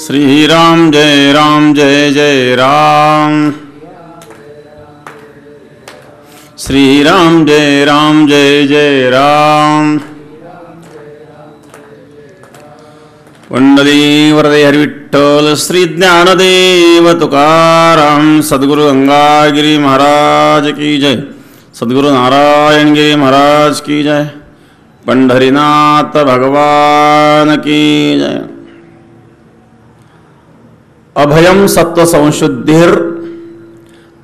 श्रीराम जय जय राम। श्रीराम जय जय राम। वंदे वरदे हरि विठ्ठल श्री ज्ञानदेव तुकाराम। सद्गुरु गंगागिरी महाराज की जय। सद्गुरु नारायण गिरी महाराज की जय। पंढरीनाथ भगवान की जय। अभयम सत्व संशुद्धिर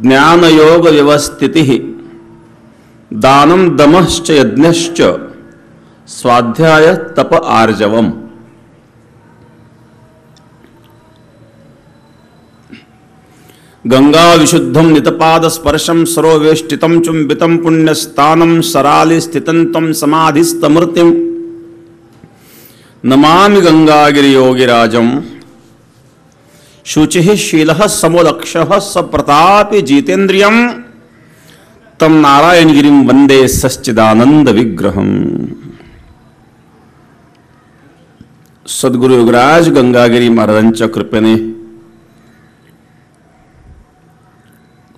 ज्ञान योग व्यवस्थिति दानम दमश्च यज्ञश्च स्वाध्याय तप आर्जवम। गंगा विशुद्धम नितपाद स्पर्शम सरोवेष्टितम चुंबितम पुण्यस्थानम सराली स्थितंतम समाधिस्तमूर्तिम नमामि गंगागिरि योगिराजम। शुचि शीलः समोलक्षः सप्रतापि जितेन्द्रियं तम नारायणगिरिं वंदे सच्चिदानंद विग्रहम्। सद्गुरु योगराज गंगागिरी महाराजांच्या कृपेने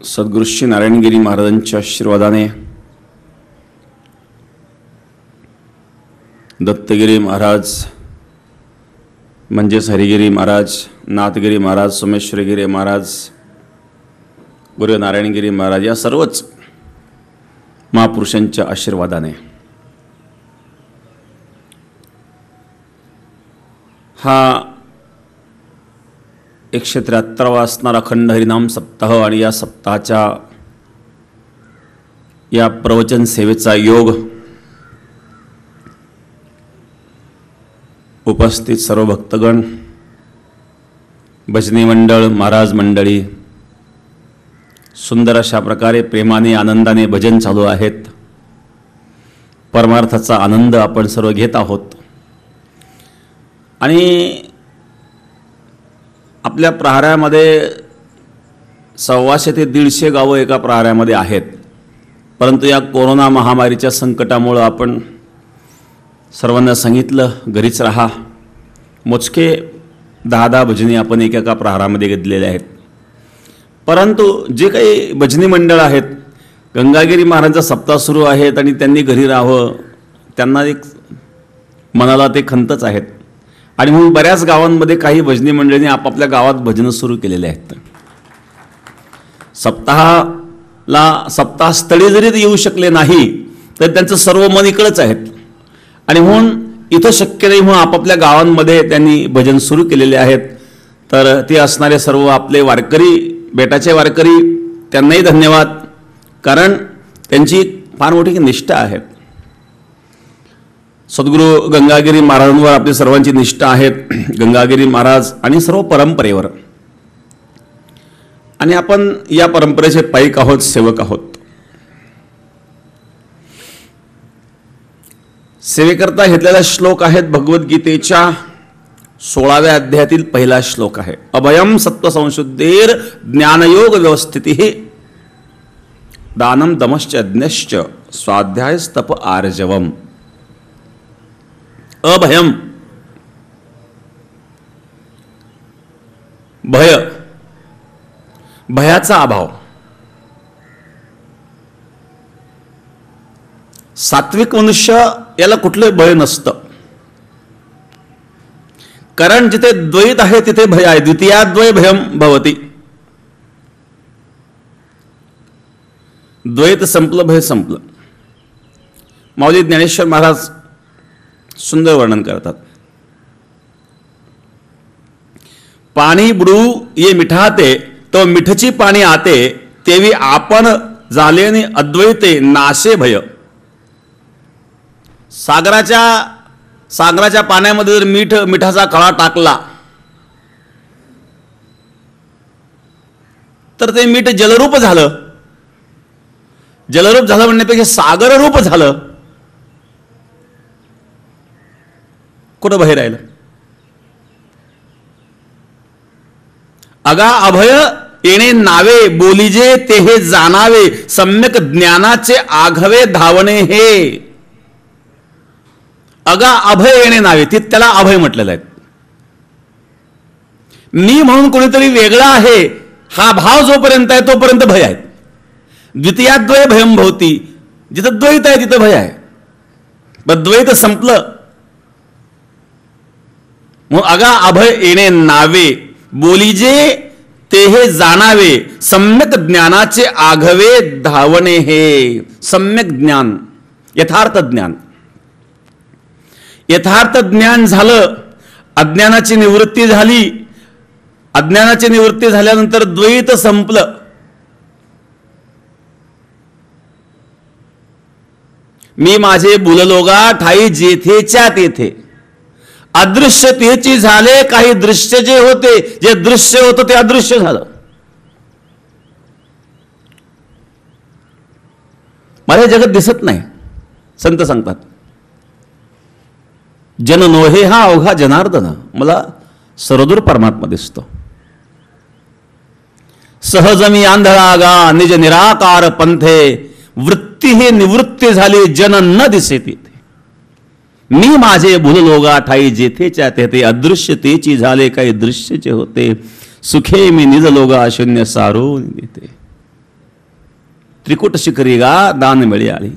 सद्गुरु श्री नारायणगिरी महाराजांच्या आशीर्वादाने दत्तगिरी महाराज म्हणजेच हरिगिरी महाराज, नाथगिरी महाराज, सोमेश्वरगिरी महाराज, गुरु नारायणगिरी महाराज या सर्वच महापुरुषांच्या आशीर्वादाने हा 173वा असणारा अखंड हरिनाम सप्ताह आणि या सप्ताहाच्या या प्रवचन सेवेचा योग उपस्थित सर्व भक्तगण, भजनी मंडळ, महाराज मंडळी, सुंदर अशा प्रकारे प्रेमाने आनंदाने भजन चालू आहेत। परमार्थाचा आनंद आपण सर्व घेत आहोत आणि आपल्या प्रहारामध्ये 125 ते 150 गावं एका प्रहारामध्ये आहेत। परंतु या कोरोना महामारीच्या संकटामुळे आपण सर्वांना सांगितलं घरीच राहा। मोजके 10 भजनी आपण एका प्रहारामध्ये घेतलेले आहेत। परंतु जे काही भजनी मंडळ आहेत, गंगागिरी महाराजांचा सप्ताह सुरू आहेत आणि त्यांनी घरी राहावं, त्यांना एक मनाला ते खंतच आहेत आणि म्हणून बऱ्याच गावांमध्ये काही भजनी मंडळींनी आपापल्या गावात भजनं सुरू केलेले आहेत। सप्ताहस्थळी जरी ते येऊ शकले नाही तर त्यांचं सर्व मन इकडंच आहेत आणि म्हणून इथं शक्य नाही म्हणून आपापल्या गावांमध्ये त्यांनी भजन सुरू केलेले आहेत। तर ते असणारे सर्व आपले वारकरी, बेटाचे वारकरी, त्यांनाही धन्यवाद, कारण त्यांची फार मोठी निष्ठा आहे। सद्गुरू गंगागिरी महाराजांवर आपली सर्वांची निष्ठा आहे, गंगागिरी महाराज आणि सर्व परंपरेवर, आणि आपण या परंपरेचे पाईक आहोत, सेवक आहोत। सेवेकरता घेतलेला श्लोक आहेत भगवद्गीतेच्या 16व्या अध्यायातील पहिला श्लोक आहे। अभयम सत्व संशुद्धेर ज्ञानयोग व्यवस्थिति दानम दमश्च यज्ञश्च स्वाध्यायस्तप आर्जवम। अभयम, भय, भयाचा अभाव। सात्विक मनुष्य याला कुठले भय नसतं, कारण जिथे द्वैत आहे तिथे भय आहे। द्वितीयाद्वय भयम भवती। द्वैत संपलं, भय संपलं। माऊली ज्ञानेश्वर महाराज सुंदर वर्णन करतात। पाणी बुडू ये मिठाते तो मिठची पाणी आते तेवी आपण झालेने अद्वैते नाशे भय। सागराच्या पाण्यामध्ये जर मिठाचा खळा टाकला तर ते मीठ जलरूप झालं। जलरूप झालं म्हणण्यापेक्षा सागररूप झालं। कुठं भय राहिलं? अगा अभय येणे नावे बोलीजे ते हे जाणावे सम्यक ज्ञानाचे आघवे धावणे हे। अगा अभय येणे नावे, ती त्याला अभय म्हटलेलं आहे। मी म्हणून कोणीतरी वेगळा आहे हा भाव जोपर्यंत आहे तोपर्यंत भय आहे. द्वितीयाद्वय भयम भवती, जिथं द्वैत आहे तिथं भय आहे. पण द्वैत संपलं मग अगा अभय येणे नावे, बोलीजे ते हे जाणावे, सम्यक ज्ञानाचे आघवे धावणे. हे सम्यक ज्ञान, यथार्थ ज्ञान. यथार्थ ज्ञान झालं, अज्ञानाची निवृत्ती झाली. अज्ञानाची निवृत्ती झाल्यानंतर द्वैत संपलं. मी माझे बुललोगा ठाई जेथेच्या तेथे, अदृश्य तेची झाले काही दृश्य जे होते, जे दृश्य होतं ते अदृश्य झालं. मला हे जगत दिसत नाही. संत सांगतात जन नोहे हा अवघा जनार्दन, मला सर्वदूर परमात्मा दिसतो. सहज मी आंधळागा निज निराकार पंथे, वृत्ती हे निवृत्ती झाली जन न दिसे तिथे. मी माझे भूललोगा ठाई जेथेच्या तेथे, अदृश्य तेची झाले काही दृश्यचे होते. सुखे मी निज लोगा शून्य सारून देते. त्रिकुट शिखरी गा दान मिळे आले.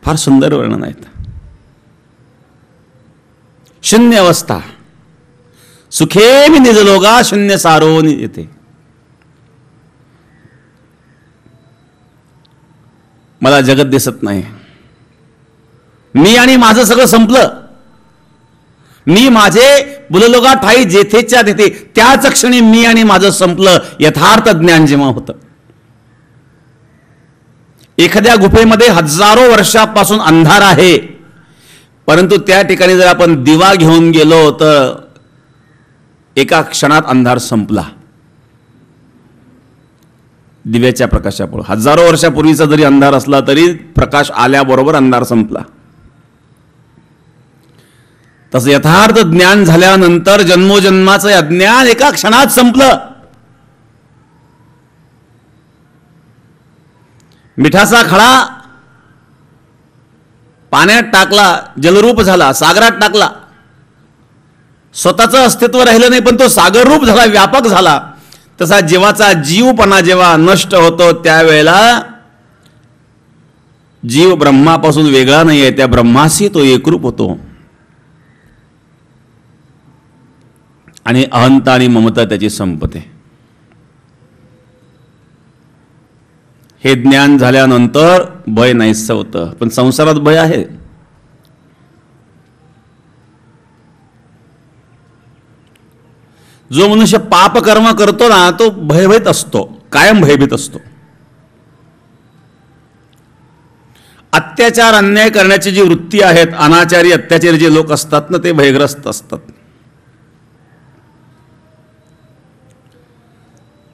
फार सुंदर वर्णन आहेत. शून्य अवस्था, सुखे मी निज लोगा शून्य सारोन येते. मला जगत दिसत नाही. मी आणि माझं सगळं संपलं. मी माझे बुललोगा ठाई जेथेच्या तेथे, त्याच क्षणी मी आणि माझं संपलं. यथार्थ ज्ञान जेव्हा होतं. एखाद्या गुफेमध्ये हजारो वर्षापासून अंधार आहे, परंतु त्या ठिकाणी जर आपण दिवा घेऊन गेलो तर एका क्षणात अंधार संपला. दिव्याच्या प्रकाशापुढे हजारो वर्षापूर्वीचा जरी अंधार असला तरी प्रकाश आल्याबरोबर अंधार संपला. तसं यथार्थ ज्ञान झाल्यानंतर जन्मोजन्माचं अज्ञान एका क्षणात संपलं. मिठाचा खडा पाण्यात टाकला, जलरूप झाला. सागरात टाकला, स्वतःचं अस्तित्व राहिलं नाही, पण तो सागररूप झाला, व्यापक झाला. तसा जीवाचा जीवपणा जेव्हा नष्ट होतो त्यावेळेला जीव ब्रह्मापासून वेगळा नाही आहे, त्या ब्रह्माशी तो एकरूप होतो. आणि अहंता आणि ममता त्याची संपते. हे ज्ञान झाल्यानंतर भय नाहीसं होतं. पण संसारात भय आहे. जो मनुष्य पाप कर्म करतो ना तो भयभीत असतो, कायम भयभीत असतो. अत्याचार अन्याय करण्याची जी वृत्ती आहेत, अनाचारी अत्याचारी जे लोक असतात ना ते भयग्रस्त असतात.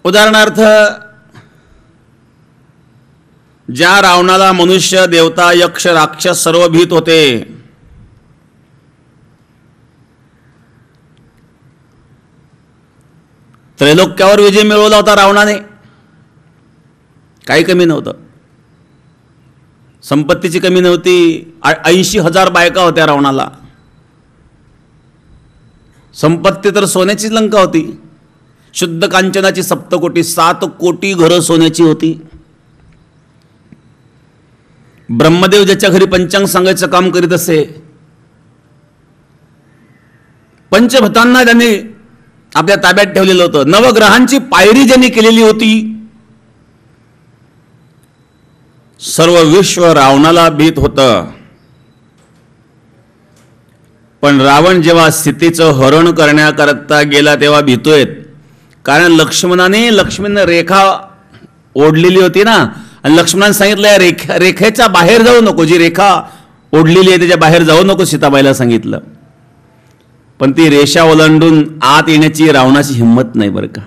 उदाहरणार्थ ज्या रावणाला मनुष्य देवता यक्ष राक्षस सर्व भीत होते, त्रैलोक्यावर विजय मिळवला होता रावणाने. काही कमी नव्हतं, संपत्तीची कमी नव्हती. 80,000 बायका होत्या रावणाला. संपत्ती तर सोन्याची लंका होती. शुद्ध कांचनाची सप्तकोटी, 7 कोटी घरं सोन्याची होती. ब्रह्मदेव ज्याच्या घरी पंचांग सांगायचं काम करीत असे, पंचभूतांना त्यांनी आपल्या ताब्यात ठेवलेलं होतं. नवग्रहांची पायरी ज्यांनी केलेली होती. सर्व विश्व रावणाला भीत होतं. पण रावण जेव्हा सीतेचं हरण करण्याकरता गेला तेव्हा भीतोय. कारण लक्ष्मणने रेखा ओढलेली होती ना, आणि लक्ष्मणाने सांगितलं रेखेच्या बाहेर जाऊ नको, जी रेखा ओढलेली आहे त्याच्या बाहेर जाऊ नको, सीताबाईला सांगितलं. पण ती रेषा ओलांडून आत येण्याची रावणाची हिंमत नाही बरं का.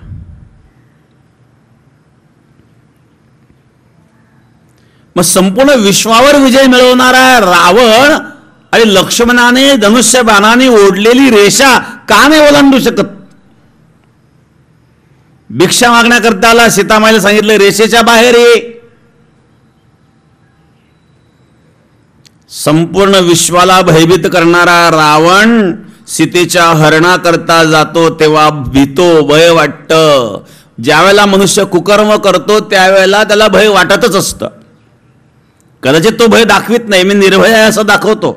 मग संपूर्ण विश्वावर विजय मिळवणारा रावण आणि लक्ष्मणाने धनुष्य बाणाने ओढलेली रेषा का नाही ओलांडू शकत? भिक्षा मागण्याकरता आला, सीतामाईला सांगितलं रेषेच्या बाहेर ये. संपूर्ण विश्वाला भयभीत करणारा रावण सीतेच्या हरणाकरता जातो तेव्हा भीतो, भय वाटतं. ज्यावेळेला मनुष्य कुकर्म करतो त्यावेळेला त्याला भय वाटतच असतं. कदाचित तो भय दाखवित नाही, मी निर्भय आहे असं दाखवतो.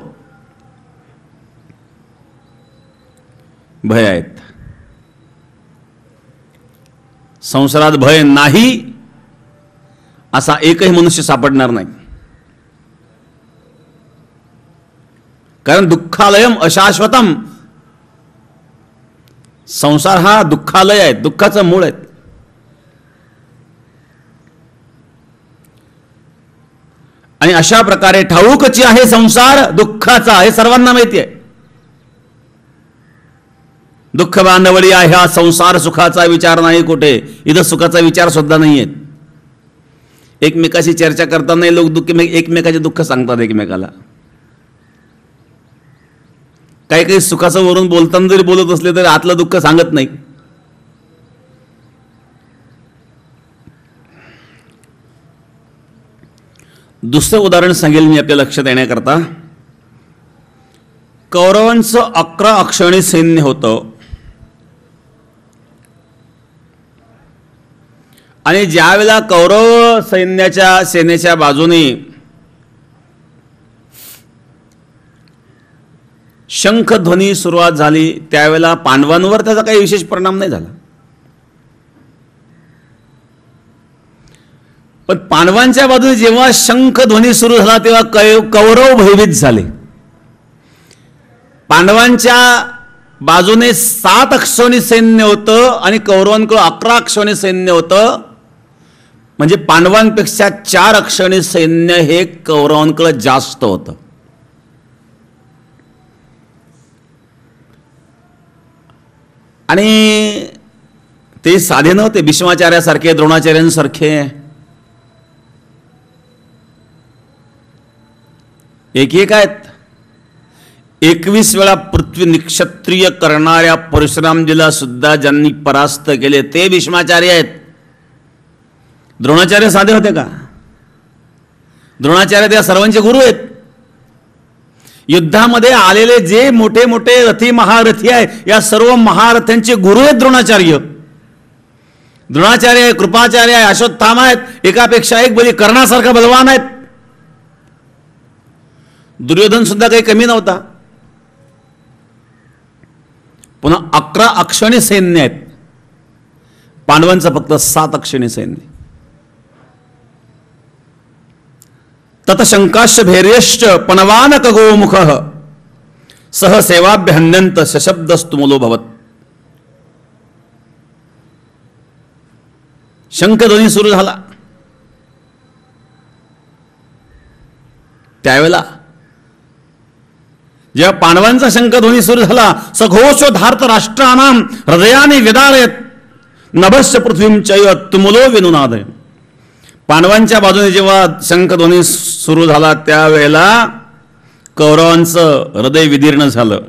भय आहेत. संसारात भय नाही असा एकही मनुष्य सापडणार नाही. कारण दुःखालयम अशाश्वतम. संसार हा दुःखालय आहे, दुःखाचं मूळ आहे. आणि अशा प्रकारे ठाऊकची आहे संसार दुःखाचा, हे सर्वांना माहिती आहे. दुःख बांधवडी आहे हा संसार, सुखाचा विचार नाही कुठे. इथं सुखाचा विचार सुद्धा नाहीये. एकमेकाशी चर्चा करताना लोक एकमेकाचे दुःख सांगतात एकमेकाला. काही काही सुखाचं वरून बोलताना जरी बोलत असले तरी आतलं दुःख सांगत नाही. दुसरं उदाहरण सांगेल मी आपल्या लक्षात येण्याकरता. कौरवांचं 11 अक्षौहिणी सैन्य होतं आणि ज्या वेळेला कौरव सेनेच्या बाजूने शंखध्वनी सुरुवात झाली त्यावेळेला पांडवांवर त्याचा काही विशेष परिणाम नाही झाला. पण पांडवांच्या बाजूने जेव्हा शंखध्वनी सुरू झाला तेव्हा कौरव भयभीत झाले. पांडवांच्या बाजूने 7 अक्षौहिणी सैन्य होतं आणि कौरवांकडे 11 अक्षौहिणी सैन्य होतं. म्हणजे पांडवांपेक्षा 4 अक्षौहिणी सैन्य हे कौरवांकडे जास्त होतं. आणि ते साधे नव्हते. भीष्माचार्यासारखे, द्रोणाचार्यांसारखे एक आहेत. 21 वेळा पृथ्वी निक्षत्रिय करणाऱ्या परशुरामजीला सुद्धा ज्यांनी परास्त केले ते भीष्माचार्य आहेत. द्रोणाचार्य साधे होते का? द्रोणाचार्य त्या सर्वांचे गुरु आहेत. युद्धामध्ये आलेले जे मोठे मोठे रथी महारथी आहेत या सर्व महारथ्यांचे गुरु आहेत द्रोणाचार्य. द्रोणाचार्य आहे, कृपाचार्य आहे, अश्वत्थामा आहेत, एकापेक्षा एक बली कर्णासारखा बलवान आहेत. दुर्योधन सुद्धा काही कमी नव्हता. पुन्हा 11 अक्षौहिणी सैन्य आहेत. पांडवांचं फक्त 7 अक्षौहिणी सैन्य. ततशंकाश्च भैर्यश्च पणवानक गोमुख सह सेवाभ्य हन्यंत सशब्दस्तुमुलो भवत. शंखध्वनी सुरू झाला त्यावेळेला जेव्हा पांडवांचा शंखध्वनी सुरू झाला सघोषो धार्त राष्ट्रानाम हृदयाने विदारयत नभश्च पृथ्वीं चैव तुमुलो विनुनादय. पांडवांच्या बाजूने जेव्हा शंखध्वनी सुरू झाला त्यावेळेला कौरवांचं हृदय विदीर्ण झालं.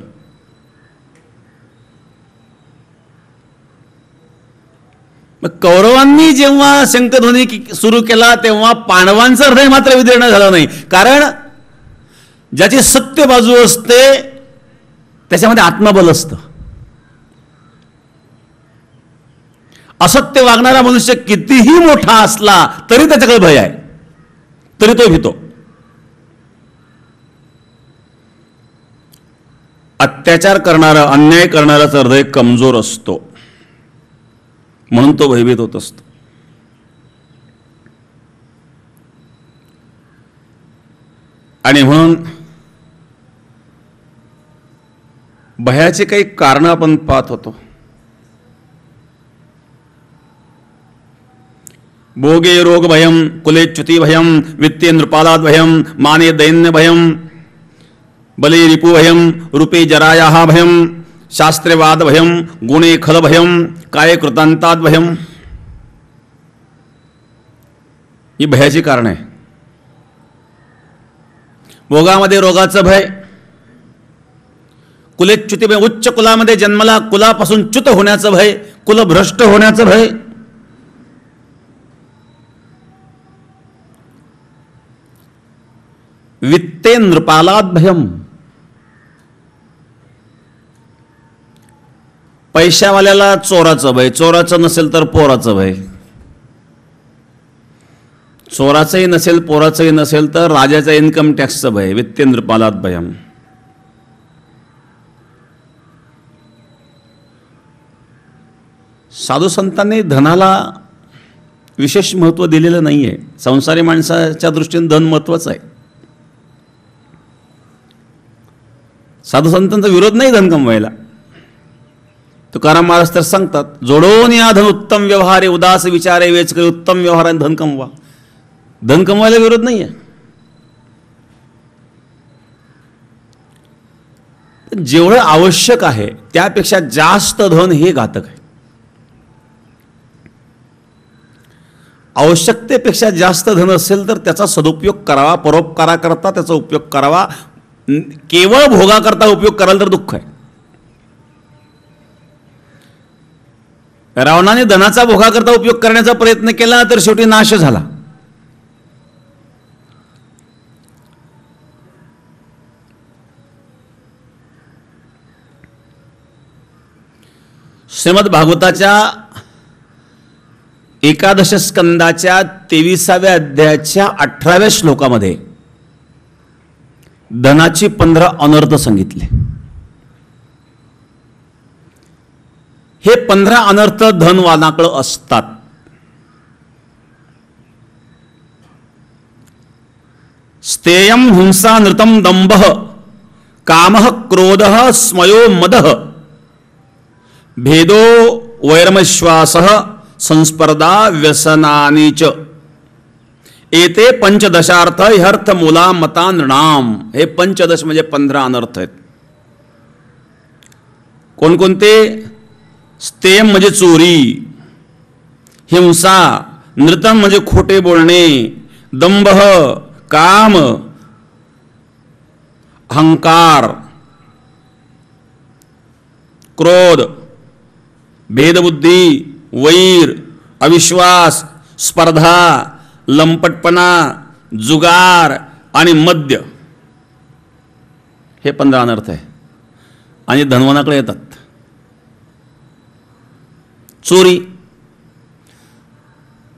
मग कौरवांनी जेव्हा शंखध्वनी सुरू केला तेव्हा पांडवांचं हृदय मात्र विदीर्ण झालं नाही. कारण ज्याची सत्य बाजू असते त्याच्यामध्ये आत्मबल असतं. असत्य वागणारा मनुष्य कितीही मोठा असला तरी त्याच्याकडे भय आहे, तरी तो भीतो. अत्याचार करणारा, अन्याय करणाराचा हृदय कमजोर असतो म्हणून तो भयभीत होत असतो. आणि म्हणून भयाचे काही कारण आपण पाहत होतो. भोगे रोग भयम, कुले च्युती भयम, वित्ते नृपालाद भयम, माने दैन्य भयम, बले रिपु भयम, रूपे जराया भयम, शास्त्रेवाद भयम, गुणे खल भयम, काय कृतांतात भयम. ही भयाची कारण आहे. भोगामध्ये रोगाचं भय, कुलेच्युती भय, उच्च कुलामध्ये जन्मला कुलापासून च्युत होण्याचं भय, कुलभ्रष्ट होण्याचं भय. वित्ते नृपालाद भयम, पैशावाल्याला चोराचं भय, चोराचं नसेल तर पोराचं भय, चोराचंही नसेल पोराचंही नसेल तर राजाचा इन्कम टॅक्सचं भय, वित्तेंद्रपालात भयम. साधू संतांनी धनाला विशेष महत्त्व दिलेलं नाही आहे. संसारी माणसाच्या दृष्टीने धन महत्त्वाचं आहे. साधू संतांचा विरोध नाही धन कमवायला. तुकाराम महाराज तर सांगतात, जोडून या धन उत्तम व्यवहारे, उदास विचारे वेच काही उत्तम व्यवहाराने धन कमवा. धन कमवायला विरोध नाही आहे. जेवढं आवश्यक आहे त्यापेक्षा जास्त धन हे घातक आहे. आवश्यकतेपेक्षा जास्त धन असेल तर त्याचा सदुपयोग करावा, परोपकाराकरता त्याचा उपयोग करावा. केवळ भोगाकरता उपयोग कराल तर दुःख आहे. रावणाने धनाचा भोगाकरता उपयोग करण्याचा प्रयत्न केला तर शेवटी नाश झाला. श्रीमद भागवताच्या एकादश स्कंदाच्या 23व्या अध्यायाच्या 18व्या श्लोकामध्ये धनाची 15 अनर्थ सांगितले. हे 15 अनर्थ धनवानाकडे असतात. स्तेयम हिंसा नृतम दंभ कामः क्रोधः स्मयो मदः भेदो वैरमश्वासः संस्पर्धा व्यसनानीच एते पंचदशार्थ ह्यर्थ मूला मता नृणाम. हे पंचदश म्हणजे 15 अनर्थ आहेत. कोणकोणते? स्तेयम म्हणजे चोरी, हिंसा, नृतम म्हणजे खोटे बोलणे, दंभ, काम, अहंकार, क्रोध, भेदबुद्धी, वैर, अविश्वास, स्पर्धा, लंपटपणा, जुगार आणि मद्य. हे 15 अनर्थ आहे आणि धनवानाकडे येतात. चोरी,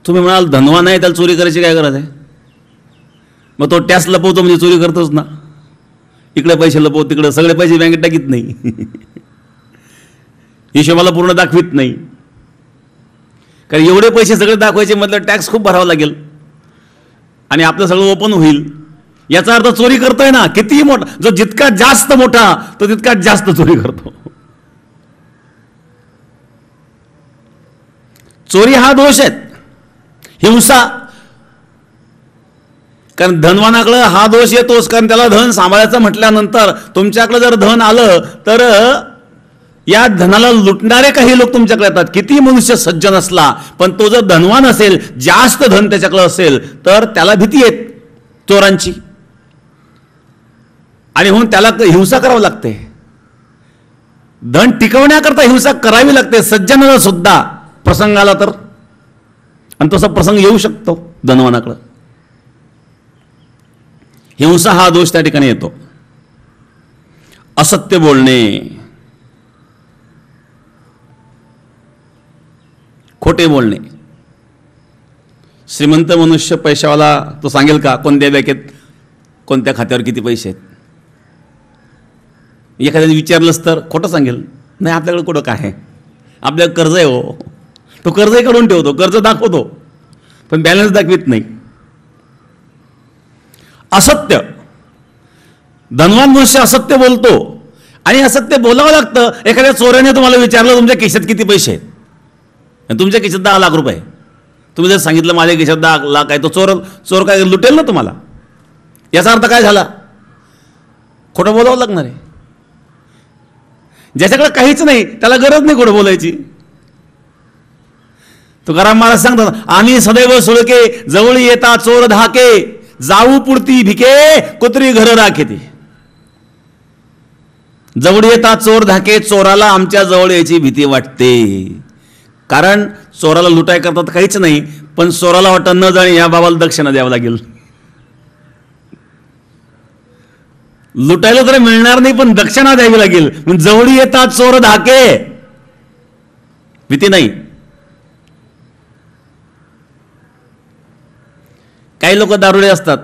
तुम्ही म्हणाल धनवान आहे त्याला चोरी करायची काय गरज आहे? मग तो टॅक्स लपवतो म्हणजे चोरी करतोच ना. इकडे पैसे लपवतो, तिकडे सगळे पैसे बँकेत टाकीत नाही, हिशोबाला पूर्ण दाखवित नाही. कारण एवढे पैसे सगळे दाखवायचे मतलब टॅक्स खूप भरावा लागेल आणि आपलं सगळं ओपन होईल. याचा अर्थ चोरी करतोय ना. कितीही मोठा, जो जितका जास्त मोठा तो तितका जास्त चोरी करतो. चोरी हा दोष आहे. हिंसा, कारण धनवानाकडे हा दोष येतोच, कारण त्याला धन सांभाळायचं म्हटल्यानंतर तुमच्याकडे जर धन आलं तर या धनाला लुटणारे काही लोक तुमच्याकडे येतात. किती मनुष्य सज्जन असला पण तो जर धनवान असेल, जास्त धन त्याच्याकडे असेल तर त्याला भीती येत चोरांची आणि म्हणून त्याला हिंसा करावी लागते. धन टिकवण्याकरता हिंसा करावी लागते सज्जनाला सुद्धा प्रसंगाला तर. आणि तसा प्रसंग येऊ शकतो धनवानाकडे. हिंसा हा दोष त्या ठिकाणी येतो. असत्य बोलणे, खोटे बोलणे. श्रीमंत मनुष्य पैशावाला तो सांगेल का कोणत्या बँकेत कोणत्या खात्यावर किती पैसे आहेत? एखाद्याने विचारलंच तर खोटं सांगेल, नाही आपल्याकडे कुठं काय आहे, आपल्याकडे कर्ज आहे हो. तो कर्जही काढून ठेवतो, कर्ज दाखवतो पण बॅलन्स दाखवित नाही. असत्य, धनवान मनुष्य असत्य बोलतो आणि असत्य बोलावं लागतं. एखाद्या चोराने तुम्हाला विचारलं तुमच्या खिशात किती पैसे आहेत, तुमच्या खिशात 10 लाख रुपये, तुम्ही जर सांगितलं माझ्या खिशात 10 लाख आहे, तो चोर काय लुटेल ना तुम्हाला. याचा अर्थ काय झाला? खोटं बोलावं लागणार आहे. ज्याच्याकडे काहीच नाही त्याला गरज नाही खोटं बोलायची. तुकाराम महाराज सांगतात, आम्ही सदैव सुळके जवळ येता चोर धाके, जाऊ पुरती भिके कुत्री घर राखेती. जवळ येता चोर धाके, चोराला आमच्या जवळ यायची भीती वाटते. कारण चोराला लुटाय करतात काहीच नाही, पण चोराला वाटतं न जाणे या बाबाला दक्षिणा द्यावं लागेल. लुटायला तर मिळणार नाही पण दक्षिणा द्यावी लागेल. जवळ येतात चोर धाके, भीती नाही. काही लोक दारुडे असतात,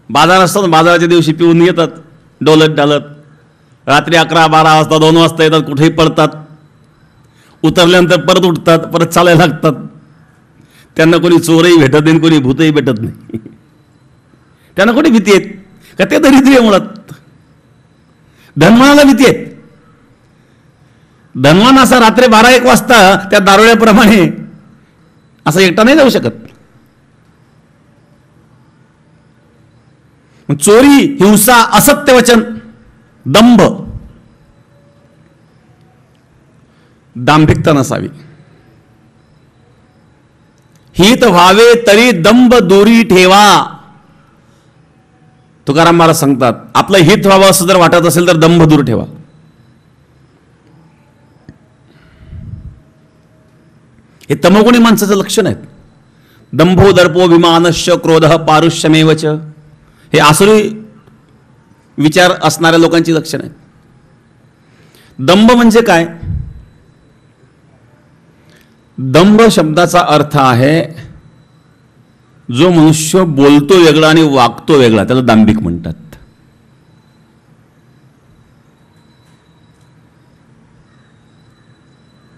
बाजार असतात, बाजाराच्या दिवशी पिऊन येतात डोलत डालत, रात्री 11-12 वाजता 2 वाजता येतात, कुठेही पडतात, उतरल्यानंतर परत उठतात, परत चालायला लागतात. त्यांना कोणी चोरही भेटत नाही, कोणी भूतही भेटत नाही. त्यांना कोणी भीती आहेत का? ते दरिद्री मुळात. धनवानाला भीती आहेत. धनवान असा रात्री 12-1 वाजता त्या दारुड्याप्रमाणे असं एकटा नाही जाऊ शकत. चोरी, हिंसा, असत्य वचन, दंभ, दांभिकता नसावी. हित व्हावे तरी दंभ दूरी ठेवा. तुकाराम महाराज सांगतात, आपलं हित व्हावं असं जर वाटत असेल तर दंभ दूर ठेवा. हे तमोगुणी माणसाचं लक्षण आहेत. दंभो दर्पो विमानश्च क्रोध पारुष्यमेवच, हे आसुरी विचार असणाऱ्या लोकांची लक्षण आहेत. दंभ म्हणजे काय? दंभ शब्दाचा अर्थ आहे जो मनुष्य बोलतो वेगळा आणि वागतो वेगळा, त्याला दांभिक म्हणतात.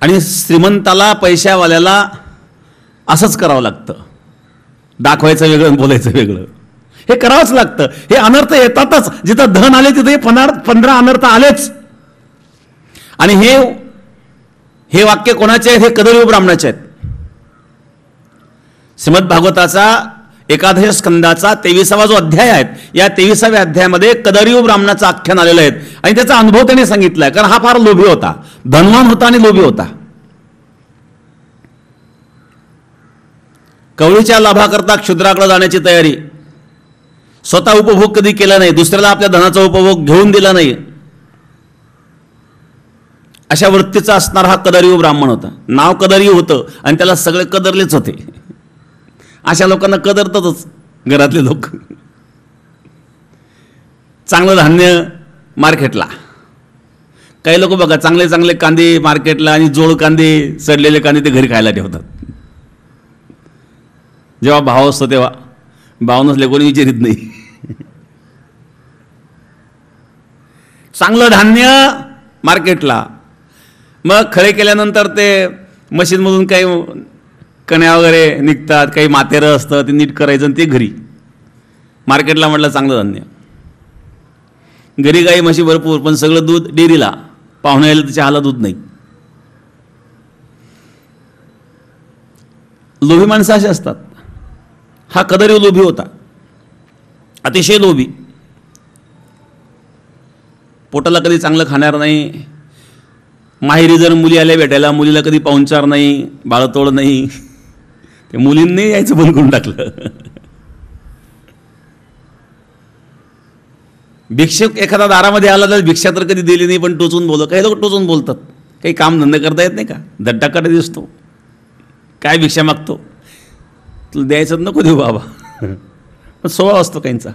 आणि श्रीमंताला, पैशावाल्याला असंच करावं लागतं. दाखवायचं वेगळं आणि बोलायचं वेगळं, हे करावंच लागतं. हे अनर्थ येतातच. जिथं धन आले तिथे 15 अनर्थ आलेच. आणि हे वाक्य कोणाचे आहेत? हे कदरयू ब्राह्मणाचे आहेत. श्रीमद भागवताचा 11 स्कंदाचा 23वा जो अध्याय आहे, या 23व्या अध्यायामध्ये कदरयू ब्राह्मणाचं आख्यान आलेलं आहे. आणि त्याचा अनुभव त्याने सांगितलाय, कारण हा फार लोभी होता, धनवान होता आणि लोभी होता. कवळीच्या लाभाकरता क्षुद्राकडे जाण्याची तयारी, स्वतः उपभोग कधी केला नाही, दुसऱ्याला आपल्या धनाचा उपभोग घेऊन दिला नाही, अशा वृत्तीचा असणारा हा कदरयू ब्राह्मण होता. नाव कदरयू होतं आणि त्याला सगळे कदरलेच होते. अशा लोकांना कदरतातच घरातले लोक. चांगलं धान्य मार्केटला, काही लोक बघा चांगले चांगले कांदे मार्केटला आणि जोड कांदे, सडलेले कांदे ते घरी खायला ठेवतात. जेव्हा भाव असतो तेव्हा, भाव नसले कोणी विचारित नाही. चांगलं धान्य मार्केटला, मग खळे केल्यानंतर ते मशीनमधून काही कण्या वगैरे निघतात, काही मातेरं असतं, ते नीट करायचं आणि ते घरी. मार्केटला म्हटलं चांगलं धान्य, घरी गाई म्हशी भरपूर, पण सगळं दूध डेअरीला. पाहुणे आले तर चहाला दूध नाही. लोभी माणसं अशी असतात. हा कदरयू लोभी होता, अतिशय लोभी. पोटाला कधी चांगलं खाणार नाही. माहेरी जर मुली आल्या भेटायला, मुलीला कधी पाहुणचार नाही, बाळतोड नाही. ते मुलींनी यायचं बंद करून टाकलं. भिक्षक एखादा दारामध्ये आला तर भिक्षा तर कधी दिली नाही, पण टोचून बोलत. काही लोक टोचून बोलतात. काही काम धंदे करता येत नाही का? दड्डाकडे दिसतो, काय भिक्षा मागतो, तुला द्यायचं नको देऊ बाबा. पण स्वभाव असतो काहींचा.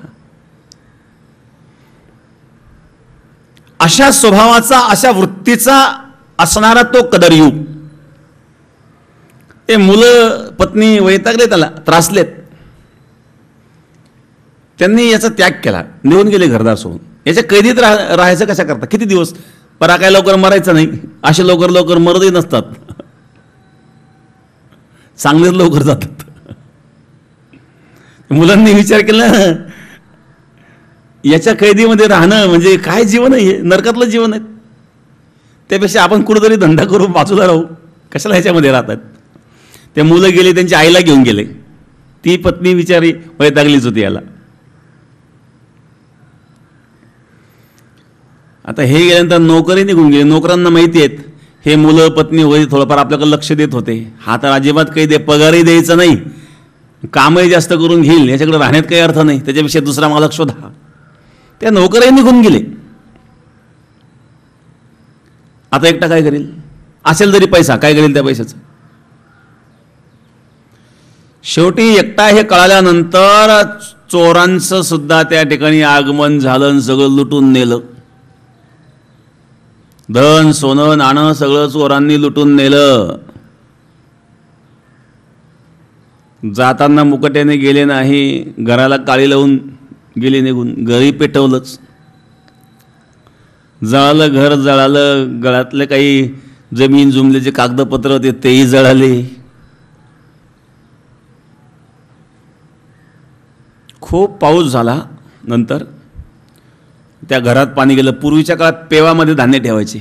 अशा स्वभावाचा, अशा वृत्तीचा असणारा तो कदरयू. ते मुलं पत्नी वैतागले, त्याला त्रासलेत. त्यांनी याचा त्याग केला, निघून गेले घरदार सोडून. याच्या कैदीत राहायचं कशा करता? किती दिवस? परा काय लवकर मरायचं नाही. असे लवकर लवकर मरतही नसतात, चांगलेच लवकर जातात. मुलांनी विचार केला, याच्या कैदीमध्ये राहणं म्हणजे काय जीवन आहे? नरकातलं जीवन आहे. त्यापेक्षा आपण कुठेतरी धंदा करू, बाजूला राहू. कशाला ह्याच्यामध्ये राहतात? ते मुलं गेले, त्यांच्या आईला घेऊन गेले. ती पत्नी विचारी वैतागलीच होती याला. आता हे गेल्यानंतर नोकरी निघून गेले. नोकरांना माहिती आहेत हे मुलं पत्नी वगैरे थोडंफार आपल्याकडे लक्ष देत होते. हा तर अजिबात काही पगारही द्यायचा नाही, कामही जास्त करून घेईल, याच्याकडे राहण्यात काही अर्थ नाही, त्याच्यापेक्षा दुसरा मालक शोधा. त्या नोकरही निघून गेले. आता एकटा काय करेल? असेल तरी पैसा, काय करेल त्या पैशाचं? शेवटी एकटा हे कळाल्यानंतर चोरांचं सुद्धा त्या ठिकाणी आगमन झालं, सगळं लुटून नेलं. धन सोनं नाणं सगळं चोरांनी लुटून नेलं. जाताना मुकट्याने गेले नाही, घराला काळी लावून गेले निघून, घरी पेटवलंच, जळालं, घर जळालं, गळ्यातले काही जमीन जुमल्याचे कागदपत्र होते तेही जळाले. खूप पाऊस झाला, नंतर त्या घरात पाणी गेलं. पूर्वीच्या काळात पेवामध्ये धान्य ठेवायचे,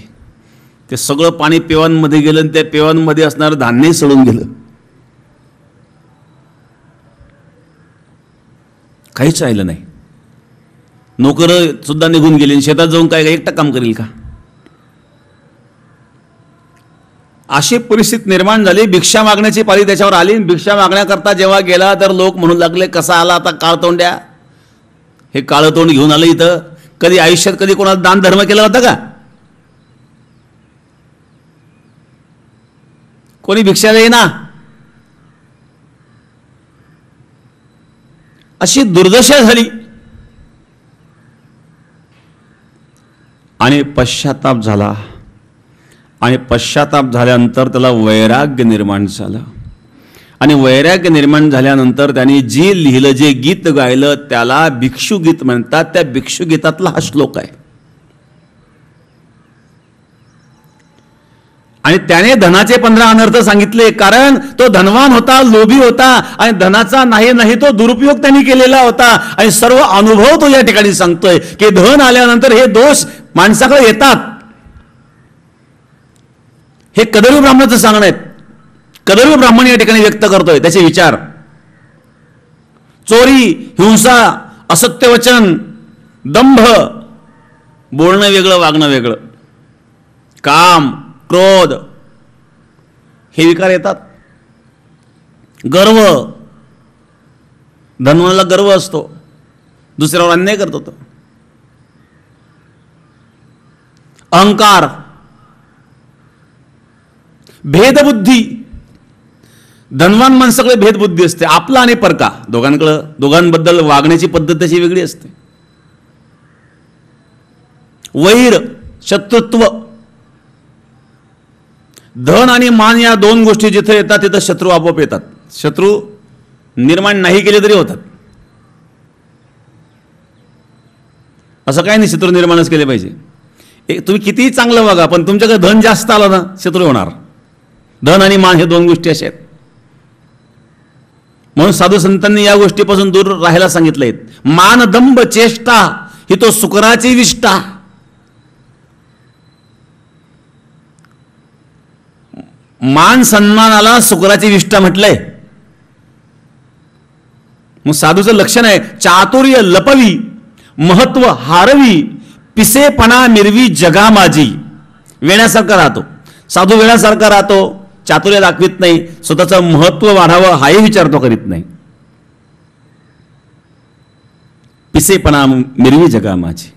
ते सगळं पाणी पेवांमध्ये गेलं आणि त्या पेवांमध्ये असणारं धान्यही सडून गेलं, काहीच राहिलं नाही. नोकरं सुद्धा निघून गेले, शेतात जाऊन काय एकटं काम करेल का? अशी परिस्थिती निर्माण झाली. भिक्षा मागण्याची पाळी त्याच्यावर आली. भिक्षा मागण्याकरता जेव्हा गेला तर लोक म्हणू लागले, कसा आला आता काळतोंड्या, हे काळं तोंड घेऊन आलं इथं, कधी आयुष्यात कधी कोणाला दान धर्म केला होता का? कोणी भिक्षाला येईना. अशी दुर्दशा झाली आणि पश्चाताप झाला. आणि पश्चाताप झाल्यानंतर त्याला वैराग्य निर्माण झालं. आणि वैराग्य निर्माण झाल्यानंतर त्यांनी जे लिहिलं, जे गीत गायलं त्याला भिक्षू गीत म्हणतात. त्या भिक्षू गीतातला हा श्लोक आहे. आणि त्याने धनाचे 15 अनर्थ सांगितले, कारण तो धनवान होता, लोभी होता आणि धनाचा नाही तो दुरुपयोग त्यांनी केलेला होता. आणि सर्व अनुभव तो या ठिकाणी सांगतोय की धन आल्यानंतर हे दोष माणसाकडे येतात. हे कदर्वी ब्राह्मणाचं सांगणं आहे. कदर्वी ब्राह्मण या ठिकाणी व्यक्त करतोय त्याचे विचार. चोरी, हिंसा, असत्यवचन, दंभ, बोलणं वेगळं, वागणं वेगळं, काम, क्रोध, हे विकार येतात. गर्व, धनवानाला गर्व असतो, दुसऱ्यावर अन्याय करतो तो. अहंकार, भेदबुद्धी, धनवान माणसाकडे भेदबुद्धी असते, आपला आणि परका, दोघांबद्दल वागण्याची पद्धत त्याची वेगळी असते. वैर, शत्रुत्व, धन आणि मान या दोन गोष्टी जिथे येतात तिथं शत्रू आपोआप येतात. शत्रू निर्माण नाही केले तरी होतात. असं काही नाही शत्रू निर्माणच केले पाहिजे. तुम्ही कितीही चांगलं वागा पण तुमच्याकडे धन जास्त आलं ना शत्रू होणार. धन आणि मान हे दोन गोष्टी अशा आहेत. म्हणून साधू संतांनी या गोष्टीपासून दूर राहायला सांगितलंय. मान, दंभ, चेष्टा ही तो सुकराची विष्ठा. मान सन्मानाला सुकराची विष्ठा म्हटलंय. मग साधूचं लक्षण आहे चातुर्य लपवी, महत्व हारवी, पिसेपणा मिरवी जगा माझी. वेण्यासारखा राहतो साधू, वेण्यासारखा राहतो, चातुर्य दाखवित नाही, स्वतःचं महत्व वाढावं हाही विचार तो करीत नाही. पिसेपणा मिरवी जगा माझी.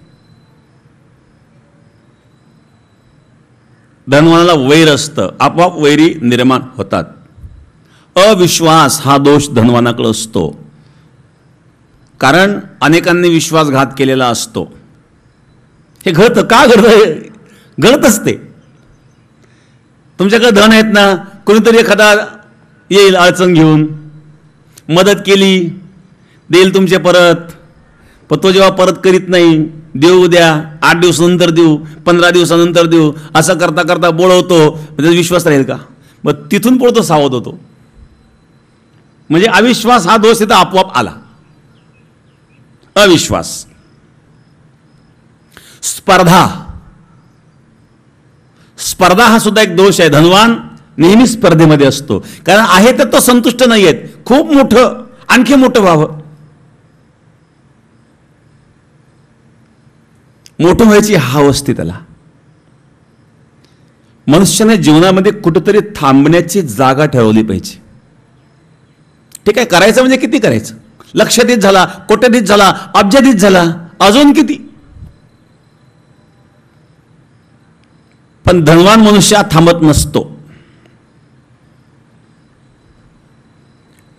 धनवानाला वैर असतं, आपोआप वैरी निर्माण होतात. अविश्वास हा दोष धनवानाकडे असतो, कारण अनेकांनी विश्वासघात केलेला असतो. हे घडतं का? घडतच ते. तुमच्याकडे धन आहेत ना, कोणीतरी एखादा येईल अडचण घेऊन, मदत केली, देईल तुमचे परत, पण तो जेव्हा परत करीत नाही, देऊ उद्या, 8 दिवसानंतर देऊ, 15 दिवसानंतर देऊ, असं करता करता बोलवतो, म्हणजे विश्वास राहील का? मग तिथून पळतो सावध होतो. म्हणजे अविश्वास हा दोष तिथं आपोआप आला. अविश्वास. स्पर्धा, स्पर्धा हा सुद्धा एक दोष आहे. धनवान नेहमी स्पर्धेमध्ये असतो, कारण आहे तर तो संतुष्ट नाही आहेत. खूप मोठं, आणखी मोठं व्हावं, मोठं व्हायची हाव असते त्याला. मनुष्याने जीवनामध्ये कुठेतरी थांबण्याची जागा ठरवली पाहिजे. ठीक आहे, करायचं म्हणजे किती करायचं? लक्षाधीश झाला, कोट्याधीश झाला, अब्जाधीश झाला, अजून किती? पण धनवान मनुष्य थांबत नसतो.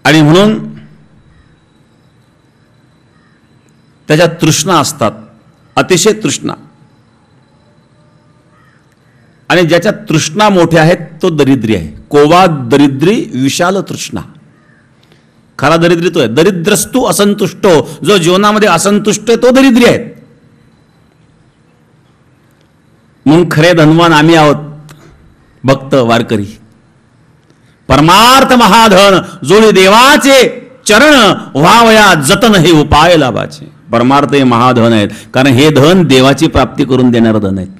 आणि म्हणून त्याच्या तृष्णा असतात, अतिशय तृष्णा. आणि ज्याच्या तृष्णा मोठ्या आहेत तो दरिद्री आहे. कोवा दरिद्री विशाल तृष्णा. खरा दरिद्री तो आहे. दरिद्रस्तु असंतुष्टो, जो जीवनामध्ये असंतुष्ट आहे तो दरिद्री आहे. म्हणून खरे धनवान आम्ही आहोत, भक्त वारकरी. परमार्थ महाधन जोडी देवाचे चरण व्हावया जतन, हे उपाय लाभाचे. परमार्थ हे महाधन आहेत, कारण हे धन देवाची प्राप्ती करून देणारं धन आहेत.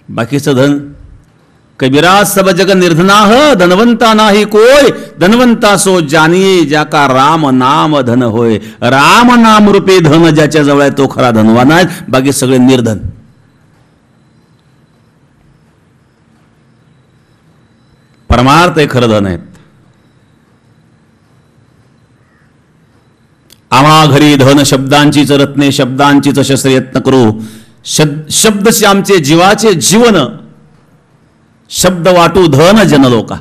बाकीचं धन कबीरा सब जग निर्धनाह, धनवंता नाही कोय, धनवंता सो जानिये ज्याका राम नाम धन होय. राम नाम रूपे धन ज्याच्या जवळ आहे तो खरा धनवान आहे, बाकी सगळे निर्धन. परमार्थ हे खरं धन आहेत. आम्हा घरी धन शब्दांचीच रत्ने, शब्दांचीच शस्त्र यत्न करू. शब्द आमचे जीवाचे जीवन, शब्द वाटू धन जनलोका.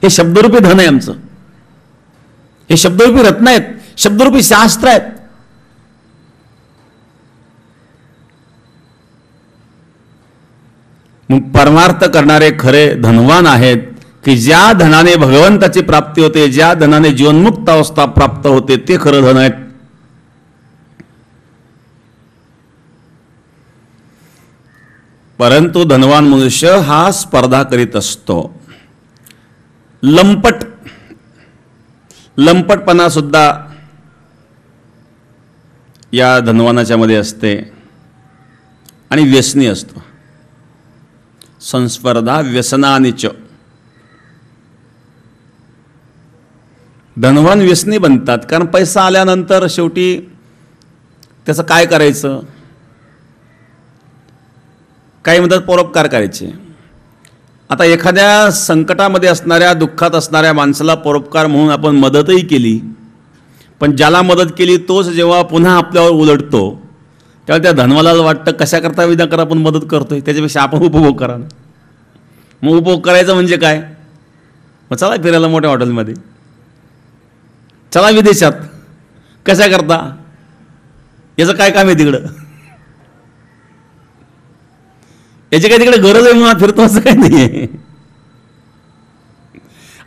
हे शब्दरूपी धन आहे आमचं. हे शब्दरूपी रत्न आहेत, शब्दरूपी शास्त्र आहेत. मग परमार्थ करणारे खरे धनवान आहेत की ज्या धनाने भगवंताची प्राप्ती होते, ज्या धनाने जीवनमुक्त अवस्था प्राप्त होते, ते खरं धन आहेत. परंतु धनवान मनुष्य हा स्पर्धा करीत असतो. लंपटपणा सुद्धा या धनवानाच्या मध्ये असते आणि व्यसनी असतो. संस्पर्धा व्यसनानिच. धनवान व्यसनी बनतात, कारण पैसा आल्यानंतर शेवटी त्याचं काय करायचं, काही म्हणतात परोपकार करायचे. आता एखाद्या संकटामध्ये असणाऱ्या, दुःखात असणाऱ्या माणसाला परोपकार म्हणून आपण मदतही केली, पण ज्याला मदत केली तोच जेव्हा पुन्हा आपल्यावर उलटतो तेव्हा त्या धनवानाला वाटतं कशा करता विनाकर आपण मदत करतोय, त्याच्यापेक्षा आपण उपभोग करा ना. मग उपभोग करायचं म्हणजे काय, मग चला फिरायला मोठ्या हॉटेलमध्ये, चला विदेशात. कशा करता, याचं काय काम आहे तिकडं, याची काही तिकडे गरज आहे म्हणून फिरतो असं काही नाही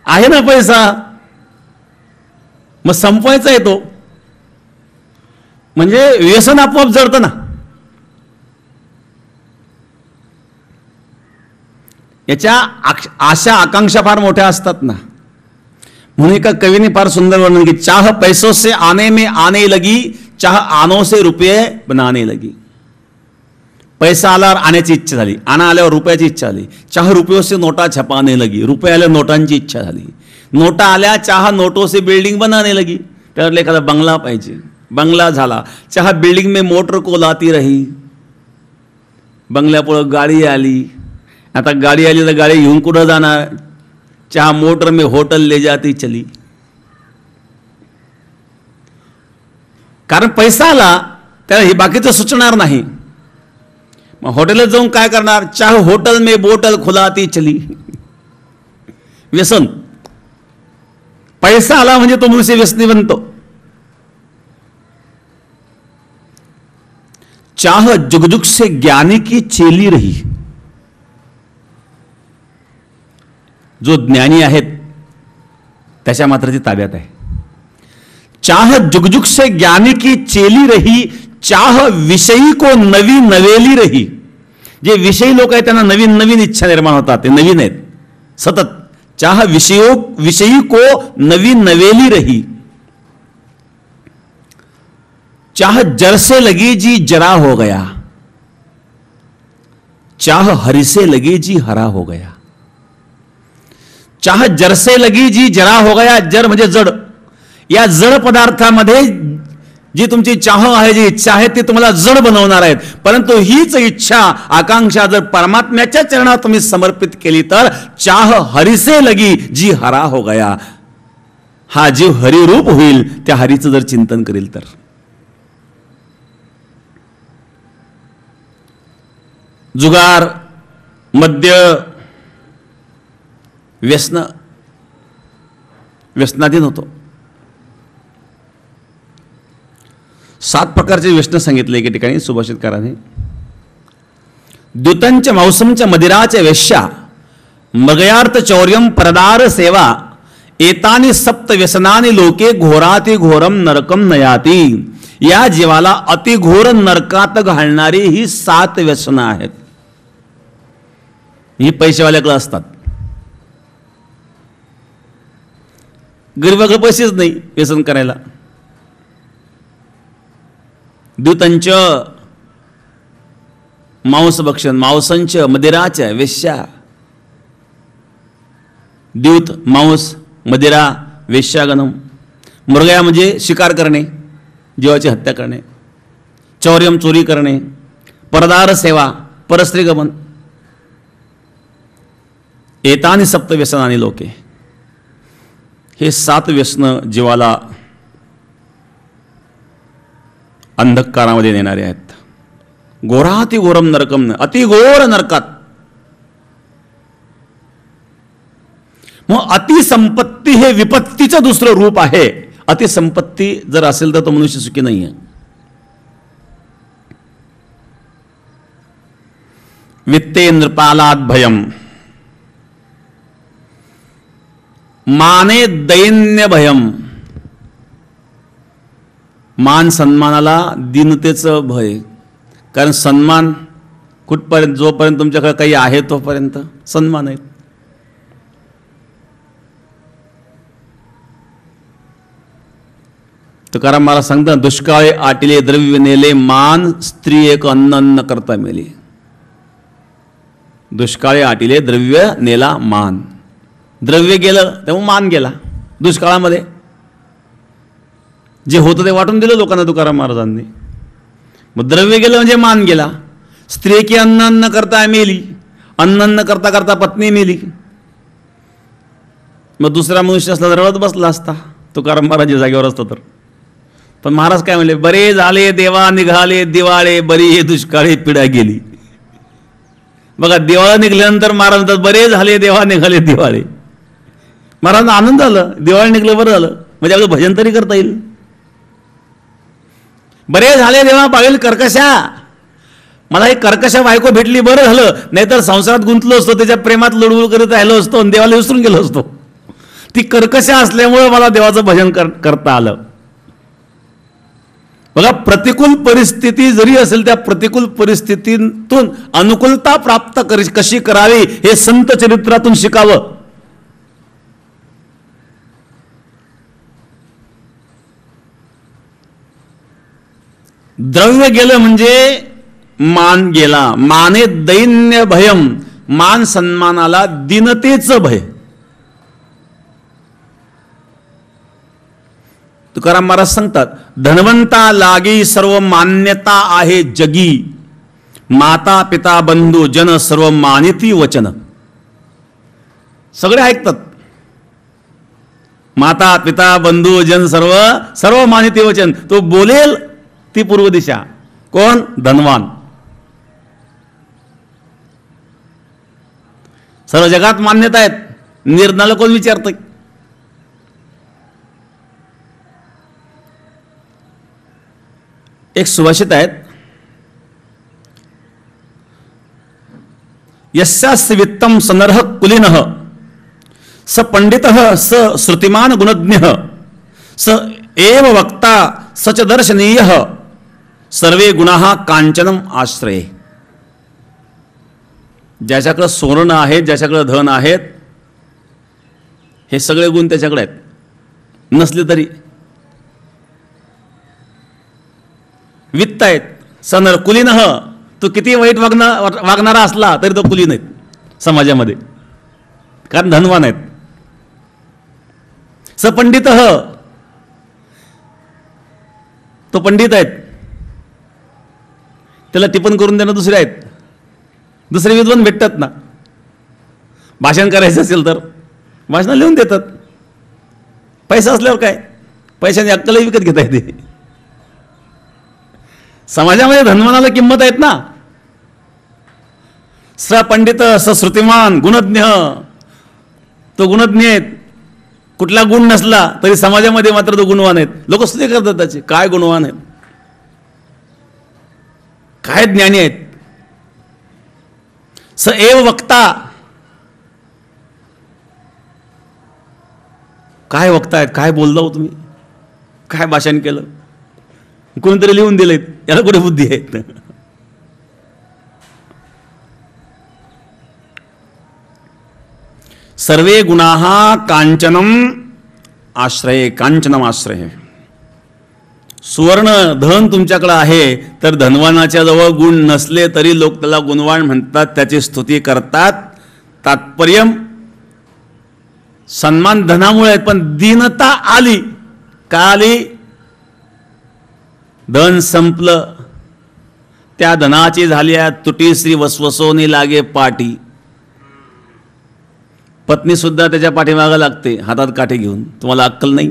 आहे ना पैसा, मग संपवायचा आहे तो. म्हणजे व्यसन आपोआप जडतं ना. याच्या आशा आकांक्षा फार मोठ्या असतात ना. म्हणून एका कवीने फार सुंदर वर्णन की चाह पैसों से आने में आने लगी, चाह आनो से रुपये बनाने लगी. पैसा आल्यावर आण्याची इच्छा झाली, आणा आल्यावर रुपयाची इच्छा झाली. चाह रुपयों से नोटा छपाने लगी, रुपये आल्या नोटांची इच्छा झाली. नोटा आल्या, चाह नोटों से बिल्डिंग बनाने लगी. त्याला एखादा बंगला पाहिजे, बंगला झाला. चाह बिल्डिंग में मोटर को लाती रही, बंगल्यापुढं गाडी आली. आता गाडी आली तर गाडी घेऊन कुठं जाणार, चाह मोटर में होटल ले जाती चली. कारण पैसा आला त्याला हे बाकीचं सुचणार नाही. मग हॉटेलात जाऊन काय करणार, चाह होटल में बोटल खुलाती चली. व्यसन. पैसा आला म्हणजे तो मनुष्य व्यसनी बनतो. चाह जुगजुग से ज्ञानी की चेली रही. जो ज्ञानी आहेत त्याच्या मात्र ती ताब्यात आहे. चाह जुगजुग से ज्ञानी की चेली रही, चाह विषयी को नवी नवेली रही. जे विषयी लोक आहेत त्यांना नवीन नवीन इच्छा निर्माण होतात, ते नवीन आहेत सतत. चाह विषयी को नवी नवेली रही, चाह जर से लगी जी जरा हो गया, चाह हरि से लगी जी हरा हो गया. चाह जर से लगी जी जरा हो गया. जर म्हणजे जड. या जड पदार्थामध्ये जी तुमची चाह आहे, जी इच्छा आहे, ती तुम्हाला जड बनवणार आहेत. परंतु हीच इच्छा आकांक्षा जर परमात्म्याच्या चरणात तुम्ही समर्पित केली तर चाह हरिसे लगी जी हरा हो गया. हा जीव हरिरूप होईल त्या हरीचं जर चिंतन करेल तर. जुगार, मद्य, व्यसनाधीन होतो. 7 प्रकारचे व्यसन सांगितले एके ठिकाणी सुभाषितकाराने. द्युतंच मौसमच मदिराच वेश्या मृगयार्थ चौर्यम परदार सेवा एतानी सप्त व्यसनानी लोके घोराती घोरम नरकम नयाती. या जीवाला अतिघोर नरकात घालणारी ही 7 व्यसनं आहेत. ही पैसेवाल्याकडे असतात. गरीबाकडे पैसेच नाही व्यसन करायला. द्युतंच मांसभक्षण, मांसंच मदिराच वेश्या. द्यूत मांस, मदिरा, वेश्यागणम. मृगया म्हणजे शिकार करणे, जीवाची हत्या करणे. चौर्यम चोरी करणे. परदार सेवा, परस्त्रीगमन. एतानी सप्त व्यसनानी लोके. हे 7 व्यसनं जीवाला अंधकारामध्ये नेणारे आहेत. घोराती घोरम नरकम, अतिघोर नरकात. मग अतिसंपत्ती हे विपत्तीचं दुसरं रूप आहे. अतिसंपत्ती जर असेल तर तो मनुष्य सुखी नाही आहे. वित्ते नृपालाद भयम, माने दैन्य भयम. मान सन्मानाला दीनतेचं भय. कारण सन्मान कुठपर्यंत, जोपर्यंत तुमच्याकडे काही आहे तोपर्यंत सन्मान आहे. तुकाराम मला सांगता, दुष्काळे आटिले द्रव्य नेले मान, स्त्री एक अन्न न करता मेली. दुष्काळे आटिले द्रव्य नेला मान. द्रव्य गेलं तेव्हा मान गेला. दुष्काळामध्ये जे होतं ते वाटून दिलं लोकांना तुकाराम महाराजांनी. मग द्रव्य गेलं म्हणजे मान गेला. स्त्री की अन्न न करता मेली. अन्न न करता करता पत्नी मेली. मग दुसरा मनुष्य असला तर रडत बसला असता तुकाराम महाराज जागेवर असतो तर. पण महाराज काय म्हणले, बरे झाले देवा निघाले दिवाळे, बरी हे दुष्काळी पिढा गेली. बघा, दिवाळा निघल्यानंतर महाराज म्हणतात बरे झाले देवा निघाले दिवाळे. महाराजांना आनंद झाला, दिवाळी निघलं बरं झालं, म्हणजे आपलं भजन तरी करता येईल. बरे झाले देवा पाहिल कर्कशा, मला एक कर्कशा बायको भेटली बरं झालं, नाहीतर संसारात गुंतलो असतो, त्याच्या प्रेमात लुडबुड करीत राहिलो असतो आणि देवाला विसरून गेलो असतो. ती कर्कशा असल्यामुळे मला देवाचं भजन करता आलं. बघा, प्रतिकूल परिस्थिती जरी असेल त्या प्रतिकूल परिस्थितीतून अनुकूलता प्राप्त कशी करावी हे संत चरित्रातून शिकावं. द्रव्य गेलं म्हणजे मान गेला. माने दैन्य भयम, मान सन्मानाला दीनतेचं भय. तुकाराम महाराज सांगतात, धनवंता लागी सर्व मान्यता आहे जगी, माता पिता बंधू जन सर्व मानिती वचन. सगळे ऐकतात. माता पिता बंधू जन सर्व सर्व मानिती वचन. तो बोलेल ती पूर्व दिशा. कोण? धनवान. सर्व जगात मान्यता आहेत, निर्णयाला कोण विचारतंय? एक सुभाषित आहेत, यस्यास्य वित्तम सनर्ह कुलीनः स पंडितः स श्रुतिमान गुणज्ञः स एव वक्ता सच दर्शनीयः सर्वे गुणाः कांचनम आश्रये. ज्याच्याकडे सोनं आहे, ज्याच्याकडे धन आहेत, हे सगळे गुण त्याच्याकडे आहेत. नसले तरी वित्त आहेत, सनर कुलीनः, तो किती वाईट वागणारा असला तरी तो कुलीन आहेत समाजामध्ये, कारण धनवान आहेत. सपंडितः, तो पंडित आहेत, त्याला टिप्पण करून देणं दुसरे आहेत. दुसरे विद्वान भेटतात ना, भाषण करायचं असेल तर भाषण लिहून देतात. पैसा असल्यावर काय, पैशाने अक्कलही विकत घेता येते. समाजामध्ये धनवानाला किंमत आहेत ना. सपंडित सश्रुतिमान गुणज्ञ, तो गुणज्ञ आहेत. कुठला गुण नसला तरी समाजामध्ये मात्र तो गुणवान आहेत. लोक स्तुती करतात त्याचे, काय गुणवान आहेत, काय ज्ञानी आहेत. स एव वक्ता. काय वक्तायत, काय बोलला हो तुम्ही, काय भाषण केलं, कोणीतरी लिहून दिलेत, याला कुठे बुद्धी आहे. सर्वे गुणाः कांचनम आश्रये, कांचनम आश्रये. सुवर्ण धन तुमच्याकडे आहे तर धनवानाच्या जवळ गुण नसले तरी लोक त्याला गुणवान म्हणतात, त्याची स्तुती करतात. तात्पर्य सन्मान धनामुळे, पण दीनता आली का आली, धन संपलं, त्या धनाची झाली तुटी श्री वसवसोनी लागे पाठी. पत्नी सुद्धा त्याच्या पाठीमागे लागते हातात काठी घेऊन. तुम्हाला अक्कल नाही.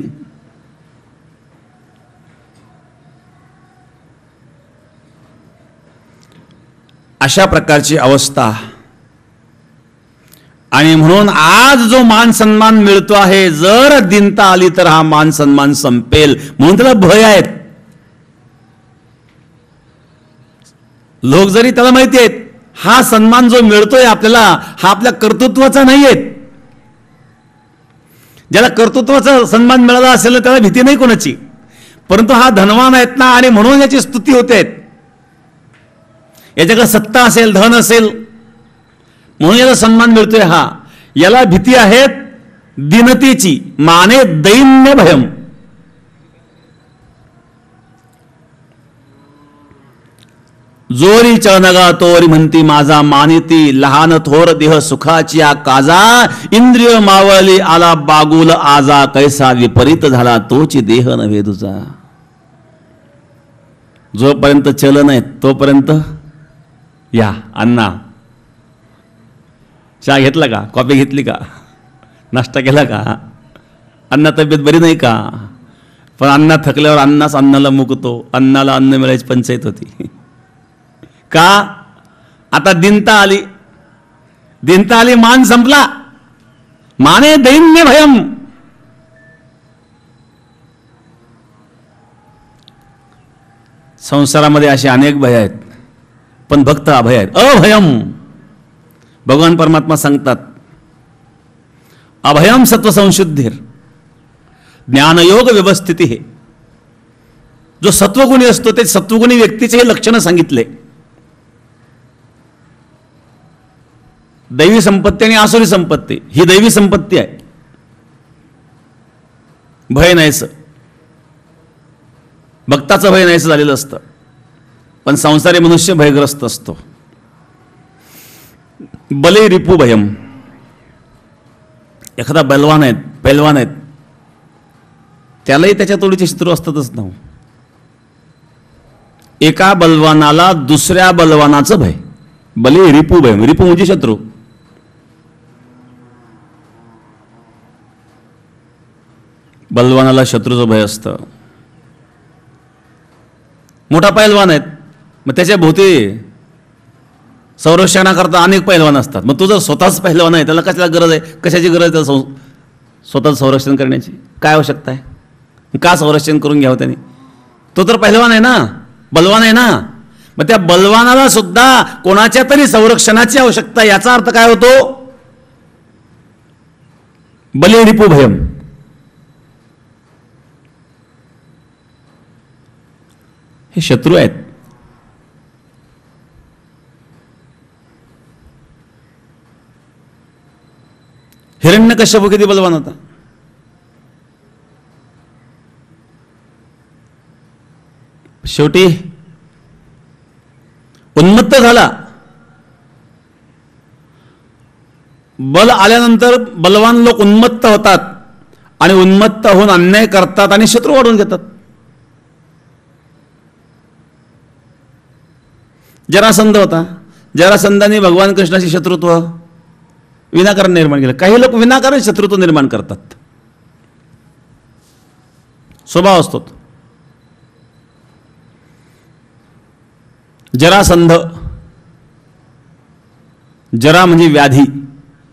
अशा प्रकारची अवस्था. आणि म्हणून आज जो मान सन्मान मिळतो आहे, जर दीनता आली तर हा मान सन्मान संपेल, म्हणून त्याला भय आहेत. लोक जरी त्याला माहिती आहेत हा सन्मान जो मिळतोय आपल्याला हा आपल्या कर्तृत्वाचा नाही आहे. ज्याला कर्तृत्वाचा सन्मान मिळाला असेल त्याला भीती नाही कोणाची, परंतु हा धनवान आहेत ना, आणि म्हणून याची स्तुती होते. याच्याकडे सत्ता असेल, धन असेल, म्हणून याला सन्मान मिळतोय. हा याला भीती आहेत दीनतेची. माने दैन्य भयम. जोरी चळनगा तोरी म्हणती माझा, मानिती लहान थोर देह सुखाची काजा. इंद्रिय मावळली आला बागुल आजा, कैसा विपरीत झाला तोची देह नव्हे तुझा. जोपर्यंत चलन आहे तोपर्यंत या अण्णा, चहा घेतला का, कॉफी घेतली का, नाश्ता केला का, अण्णा तब्येत बरी नाही का. पण अण्णा थकल्यावर अण्णाच अन्नाला मुकतो. अन्नाला अन्न मिळायची पंचायत होती का. आता दीनता आली, दीनता आली, मान संपला. माने दैन्य भयम. संसारामध्ये असे अनेक भय आहेत, पण भक्त अभय आहेत. अभयम. भगवान परमात्मा सांगतात अभयम सत्व संशुद्धीर ज्ञानयोग व्यवस्थिती. हे जो सत्वगुणी असतो ते सत्वगुणी व्यक्तीचे हे लक्षण सांगितले. दैवी संपत्ती आणि आसुरी संपत्ती. ही दैवी संपत्ती आहे, भय नाहीच. भक्ताचं भय नाहीच झालेलं असतं, पण संसारी मनुष्य भयग्रस्त असतो. बले रिपू भयम. एखादा बलवान आहेत, पैलवान आहेत, त्यालाही त्याच्या तोडीचे शत्रू असतातच ना. एका बलवानाला दुसऱ्या बलवानाचं भय. बले रिपू भयम. रिपू म्हणजे शत्रू. बलवानाला शत्रूचं भय असतं. मोठा पैलवान आहेत, मग त्याच्या भोवती संरक्षणाकरता अनेक पैलवान असतात. मग तो जर स्वतःच पैलवान आहे त्याला कशाला गरज आहे, कशाची गरज आहे त्याला स्वतःच संरक्षण करण्याची काय आवश्यकता आहे. का संरक्षण करून घ्यावं त्याने, तो तर पैलवान आहे ना, बलवान आहे ना. मग त्या बलवानाला सुद्धा कोणाच्या तरी संरक्षणाची आवश्यकता. याचा अर्थ काय होतो, बली रिपू भयम. हे शत्रू आहेत. हिरण्यकश्यप किती बलवान होता. शेवटी उन्मत्त झाला. बल आल्यानंतर बलवान लोक उन्मत्त होतात आणि उन्मत्त होऊन अन्याय करतात आणि शत्रू वाढवून घेतात. जरासंध होता. जरासंधाने भगवान कृष्णाशी शत्रुत्व विनाकारण निर्माण केलं. काही लोक विनाकारण शत्रुत्व निर्माण करतात, स्वभाव असतो. जरासंध. जरा म्हणजे व्याधी,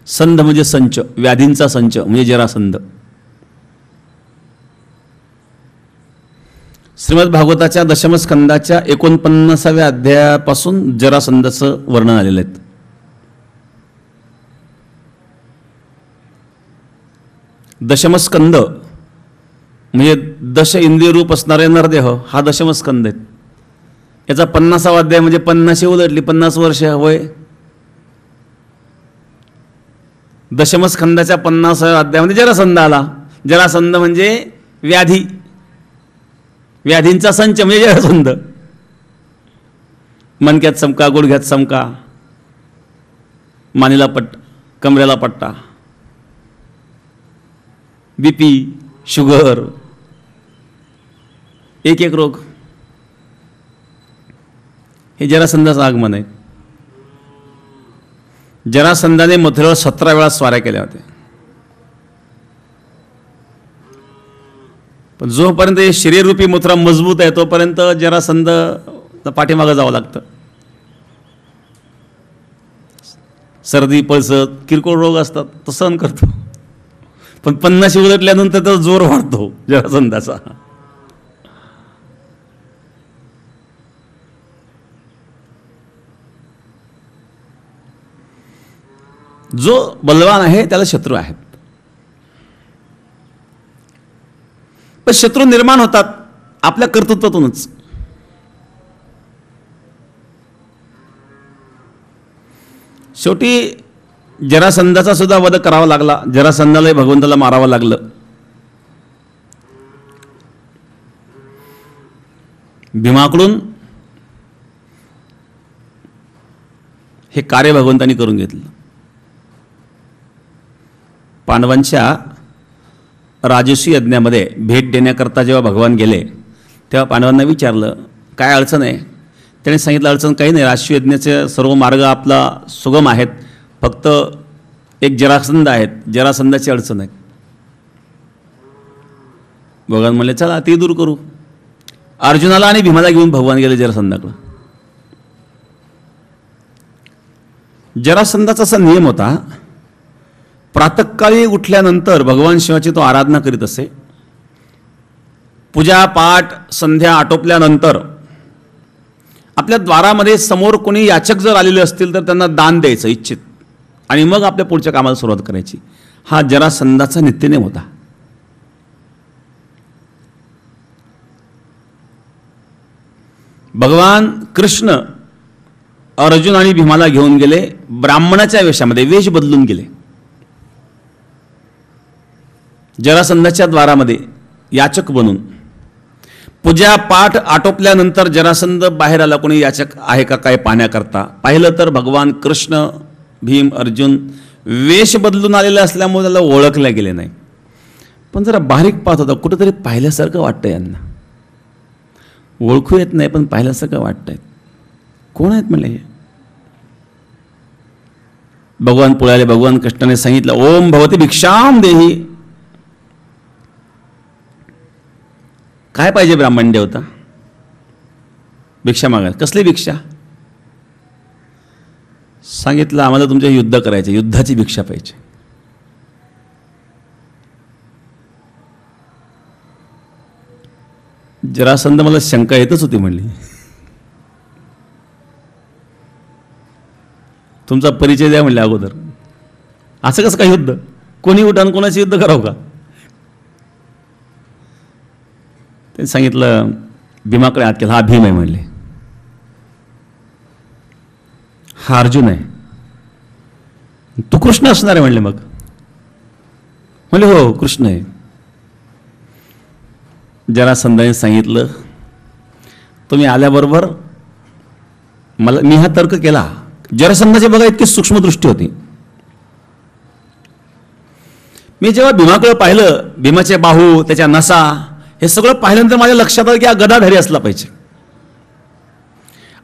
संध म्हणजे संच, व्याधींचा संच म्हणजे जरासंध. श्रीमद भागवताच्या दशमस्कंदाच्या 49व्या अध्यायापासून जरासंधाचं वर्णन आलेलं आहे. दशमस्कंद म्हणजे दश इंद्रिय रूप असणारे नरदेह हा दशमस्कंद आहे. याचा 50वा अध्याय म्हणजे 50 उलटली, 50 वर्ष वय. दशमस्कंदाच्या 50व्या अध्यायामध्ये जरासंध आला. जरासंध म्हणजे व्याधी, व्याधींचा संच म्हणजे जरासंध. मणक्यात चमका, गुडघ्यात चमका, मानेला पट्टा, कमरेला पट्टा, बीपी, शुगर, एक एक रोग, हे जरासंधाचं आगमन आहे. जरासंधाने मथुरेवर 17 वेळा स्वाऱ्या केल्या होत्या. पण जोपर्यंत हे शरीररूपी मथुरा मजबूत आहे तोपर्यंत जरासंध पाठीमागं जावं लागतं. सर्दी, पळसत, किरकोळ रोग असतात तो सहन करतो. पण 50 उलटल्यानंतर तर जोर वाढतो जरासंधाचा. जो बलवान आहे त्याला शत्रू आहेत. पण शत्रू निर्माण होतात आपल्या कर्तृत्वातूनच. शेवटी जरासंधाचा सुद्धा वध करावा लागला. जरासंधाला भगवंताला मारावं लागलं. भीमाकडून हे कार्य भगवंतांनी करून घेतलं. पांडवांच्या राजसी यज्ञामध्ये भेट देण्याकरता जेव्हा भगवान गेले तेव्हा पांडवांना विचारलं काय अडचण आहे. त्याने सांगितलं अडचण काही नाही, राजसी यज्ञाचे सर्व मार्ग आपला सुगम आहेत, फक्त एक जरासंध आहेत, जरासंधाची अडचण आहे. भगवान म्हणले चला ती दूर करू. अर्जुनाला आणि भीमाला घेऊन भगवान गेले जरासंधाकडं. जरासंधाचा असा नियम होता, प्रातःकाळी उठल्यानंतर भगवान शिवाची तो आराधना करीत असे. पूजा पाठ संध्या आटोपल्यानंतर आपल्या द्वारामध्ये समोर कोणी याचक जर आलेले असतील तर त्यांना दान द्यायचं इच्छित, आणि मग आपल्या पुढच्या कामाला सुरुवात करायची. हा जरासंधाचा नित्यनेम होता. भगवान कृष्ण अर्जुन आणि भीमाला घेऊन गेले ब्राह्मणाच्या वेशामध्ये, वेश बदलून गेले. जरासंधाच्या द्वारामध्ये याचक बनून पूजा पाठ आटोपल्यानंतर जरासंध बाहेर आला. कोणी याचक आहे का काय पाहण्याकरता. पाहिलं तर भगवान कृष्ण, भीम, अर्जुन वेश बदलून आलेले असल्यामुळे त्याला ओळखले गेले नाही. पण जरा बारीक पाहत होता, कुठंतरी पाहिल्यासारखं वाटतं यांना. ओळखू येत नाही पण पाहिल्यासारखं वाटतंय. कोण आहेत म्हणले हे. भगवान पुढे आले. भगवान कृष्णाने सांगितलं ओम भवती भिक्षाम देही. काय पाहिजे ब्राह्मण देवता. भिक्षा मागा. कसली भिक्षा. सांगितलं आम्हाला तुमच्या युद्ध करायचे, युद्धाची भिक्षा पाहिजे. जरासंध मला शंका येतच होती, म्हणली तुमचा परिचय द्या म्हणले अगोदर. असं कसं काय युद्ध, कोणी उठान कोणाचे युद्ध करावं का. ते सांगितलं भीमाकडे हात केला. हा भीम आहे म्हणले. हा अर्जुन आहे. तू कृष्ण असणार आहे म्हणले. मग म्हणले हो कृष्ण आहे. जरासंधाने सांगितलं तुम्ही आल्याबरोबर मी हा तर्क केला. जरासंधाची बघा इतकी सूक्ष्मदृष्टी होती. मी जेव्हा भीमाकडे पाहिलं, भीमाचे बाहू, त्याच्या नसा, हे सगळं पाहिल्यानंतर माझ्या लक्षात आलं की हा गदाधारी असला पाहिजे.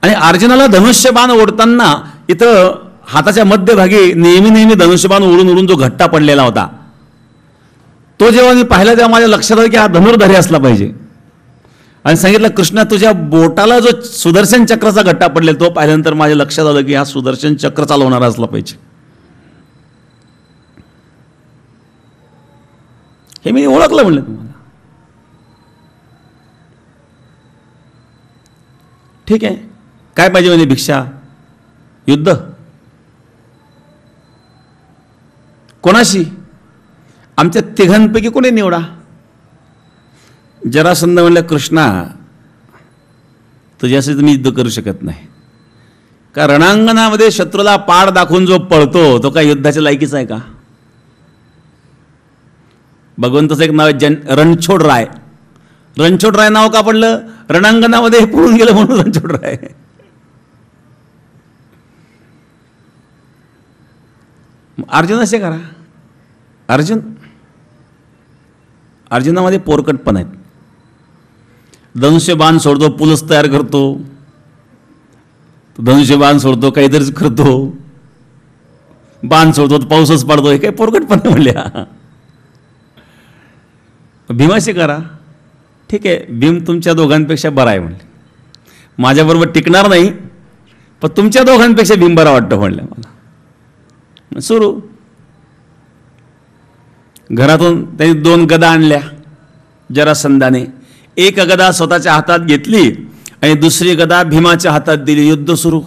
आणि अर्जुनाला धनुष्यबाण ओढताना इथं हाताच्या मध्यभागी नेहमी धनुष्यबाण ओढून जो घट्टा पडलेला होता, तो जेव्हा मी पाहिला तेव्हा माझ्या लक्षात आलं की हा धनुर्धारी असला पाहिजे. आणि सांगितलं कृष्णा तुझ्या बोटाला जो सुदर्शन चक्राचा घट्टा पडलेला तो पाहिल्यानंतर माझ्या लक्षात आलं की हा सुदर्शन चक्र चालवणारा असला पाहिजे. हे मी ओळखलं म्हणलं तुम्हाला. ठीक आहे काय पाहिजे म्हणजे भिक्षा. युद्ध कोणाशी. आमच्या तिघांपैकी कोणी निवडा. जरासंध म्हणलं, कृष्णा तुझ्याशी मी युद्ध करू शकत नाही, का रणांगणामध्ये शत्रूला पाड दाखवून जो पळतो तो काय युद्धाच्या लायकीचा आहे का. भगवंताचं एक नाव आहे रणछोड राय. रणछोड राय नाव का पडलं, रणांगणामध्ये पळून गेलं म्हणून रणछोड राय. अर्जुन असे करा. अर्जुनामध्ये पोरकटपण आहेत. धनुष्यबाण सोडतो, पुलस तयार करतो, धनुष्यबाण सोडतो, काहीतरीच करतो, बाण सोडतो, पाऊसच पडतो. हे काही पोरकटपण म्हणल्या. भीमाशी करा. ठीक आहे, भीम तुमच्या दोघांपेक्षा बरा आहे म्हणले. माझ्याबरोबर टिकणार नाही, पण तुमच्या दोघांपेक्षा भीम बरा वाटतं म्हणलं मला. सुरू. घरातून त्यांनी 2 गदा आणल्या जरासंधाने. एक गदा स्वतःच्या हातात घेतली आणि दुसरी गदा भीमाच्या हातात दिली. युद्ध सुरू.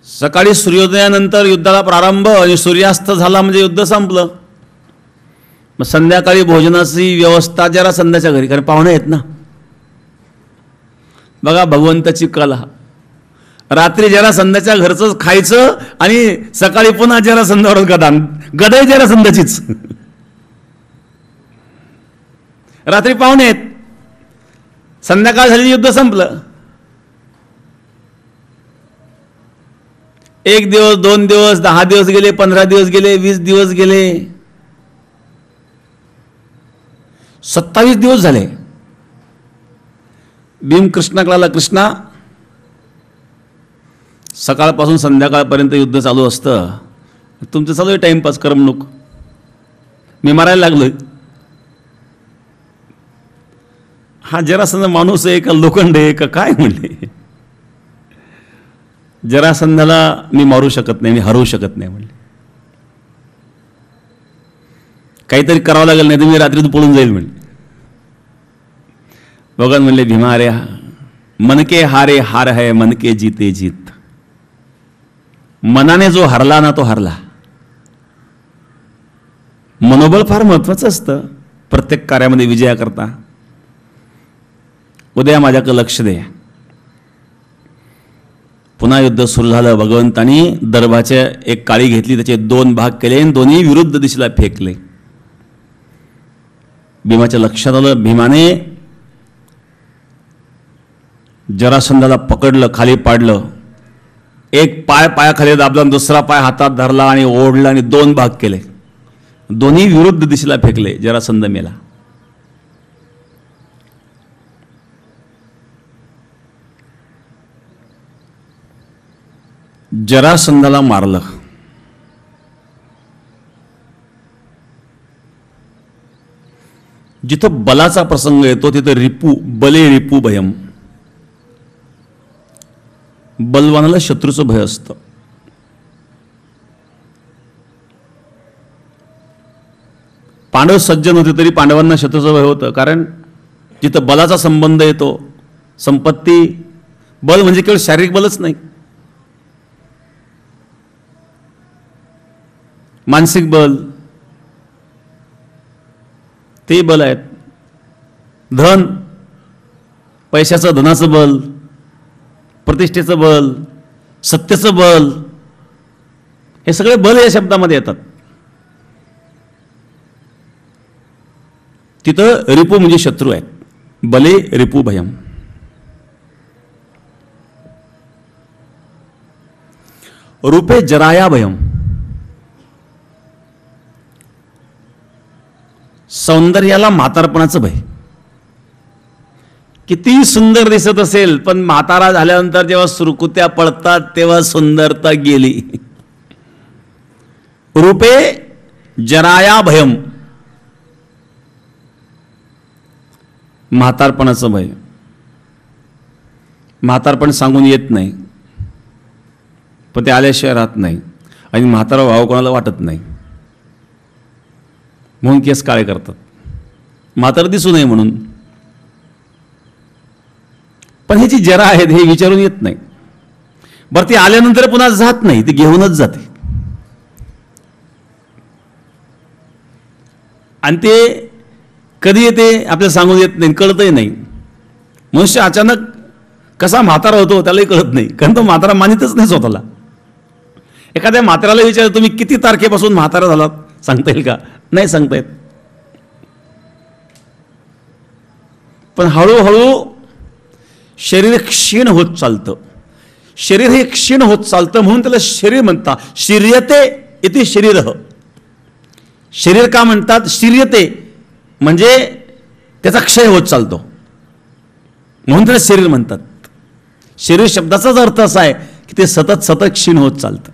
सकाळी सूर्योदयानंतर युद्धाला प्रारंभ आणि सूर्यास्त झाला म्हणजे युद्ध संपलं. मग संध्याकाळी भोजनाची व्यवस्था जरासंधाच्या घरी, कारण पाहुणे आहेत ना. बघा भगवंताची कला. रात्री जरासंधाच्या घरचं खायचं आणि सकाळी पुन्हा जरासंधावर गदा जरासंधाचीच. रात्री पाहुणे आहेत, संध्याकाळ झाली, युद्ध संपलं. 1 दिवस, 2 दिवस, 10 दिवस गेले, 15 दिवस गेले, 20 दिवस गेले, 27 दिवस झाले. भीम कृष्णाकडे आला. कृष्णा, सकाळपासून संध्याकाळपर्यंत युद्ध चालू असतं, तुमचं चालू आहे टाइमपास, करमणूक, मी मारायला लागलोय. हा जरासंध माणूस आहे का लोखंड आहे का काय म्हणले. जरासंधाला मी मारू शकत नाही, मी हरवू शकत नाही म्हणले. काहीतरी करावं लागेल, नाही तर मी रात्रीतून पळून जाईल म्हणले. भगवान म्हणले, भीमा अरे मन के हारे हार है, मन के जीते जीत. मनाने जो हरला ना तो हरला. मनोबल फार महत्वाचं असतं प्रत्येक कार्यामध्ये विजयाकरता. उद्या माझ्याकडे लक्ष दे. पुन्हा युद्ध सुरू झालं. भगवंतानी दर्भाचे एक काळी घेतली, त्याचे 2 भाग केले आणि दोन्ही विरुद्ध दिशेला फेकले. भीमाच्या लक्षात आलं. भीमाने जरासंधाला पकडलं, खाली पाडलं. एक पाय पायाखाली दाबला, दुसरा पाय हातात धरला आणि ओढला आणि 2 भाग केले. दोन्ही विरुद्ध दिशेला फेकले. जरासंध मेला. जरासंधाला मारलं. जिथं बलाचा प्रसंग येतो तिथं बले रिपू भयम. बलवानाला शत्रूचं भय असतं. पांडव सज्जन होते तरी पांडवांना शत्रूचं भय होतं, कारण जिथं बलाचा संबंध येतो, संपत्ती, बल म्हणजे केवळ शारीरिक बलच नाही, मानसिक बल, ते बल आहेत. धन, पैशाचं, धनाचं बल, प्रतिष्ठेचं बल, सत्तेचं बल, हे सगळे बल या शब्दामध्ये येतात. तिथं रिपू म्हणजे शत्रू आहेत. बले रिपू भयम. रूपे जराया भयम. सौंदर्याला म्हातारपणाचं भय. किती सुंदर दिसत असेल पण म्हातारा झाल्यानंतर जेव्हा सुरकुत्या पडतात तेव्हा सुंदरता गेली. रूपे जराया भयम. म्हातारपणाचं भय. म्हातारपण सांगून येत नाही, पण ते आल्याशिवाय राहत नाही आणि म्हातारा व्हावं कोणाला वाटत नाही, म्हणून केस काळे करतात, म्हातार दिसू नये म्हणून. पण हे जी जरा आहेत हे विचारून येत नाही. बरं ती आल्यानंतर पुन्हा जात नाही, ती घेऊनच जाते. आणि ते कधी येते आपल्याला सांगून येत नाही, कळतही नाही. मनुष्य अचानक कसा म्हातारा होतो त्यालाही कळत नाही, कारण तो म्हातारा मानितच नाही स्वतःला. एखाद्या म्हाताऱ्याला विचार तुम्ही किती तारखेपासून म्हातारा झालात, सांगता येईल का? नाही सांगता येत. पण हळूहळू शरीर क्षीण होत चालतं. शरीर हे क्षीण होत चालतं म्हणून त्याला शरीर म्हणतात. शिर्यते इति शरीर. शरीर का म्हणतात? शिर्यते म्हणजे त्याचा क्षय होत चालतो म्हणून त्याला शरीर म्हणतात. शरीर शब्दाचाच अर्थ असा आहे की ते सतत सतत क्षीण होत चालतं.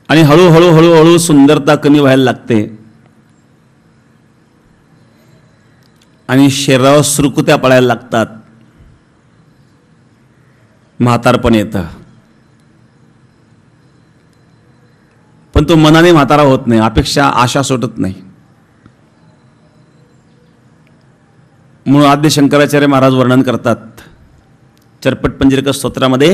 आणि हळूहळू हळूहळू सुंदरता कमी व्हायला लागते आणि शरीरावर सुरकुत्या पडायला लागतात. म्हातारपण येतं. पण तो मनाने म्हातारा होत नाही, अपेक्षा आशा सुटत नाही. म्हणून आद्य शंकराचार्य महाराज वर्णन करतात चरपट पंजरिका स्तोत्रामध्ये,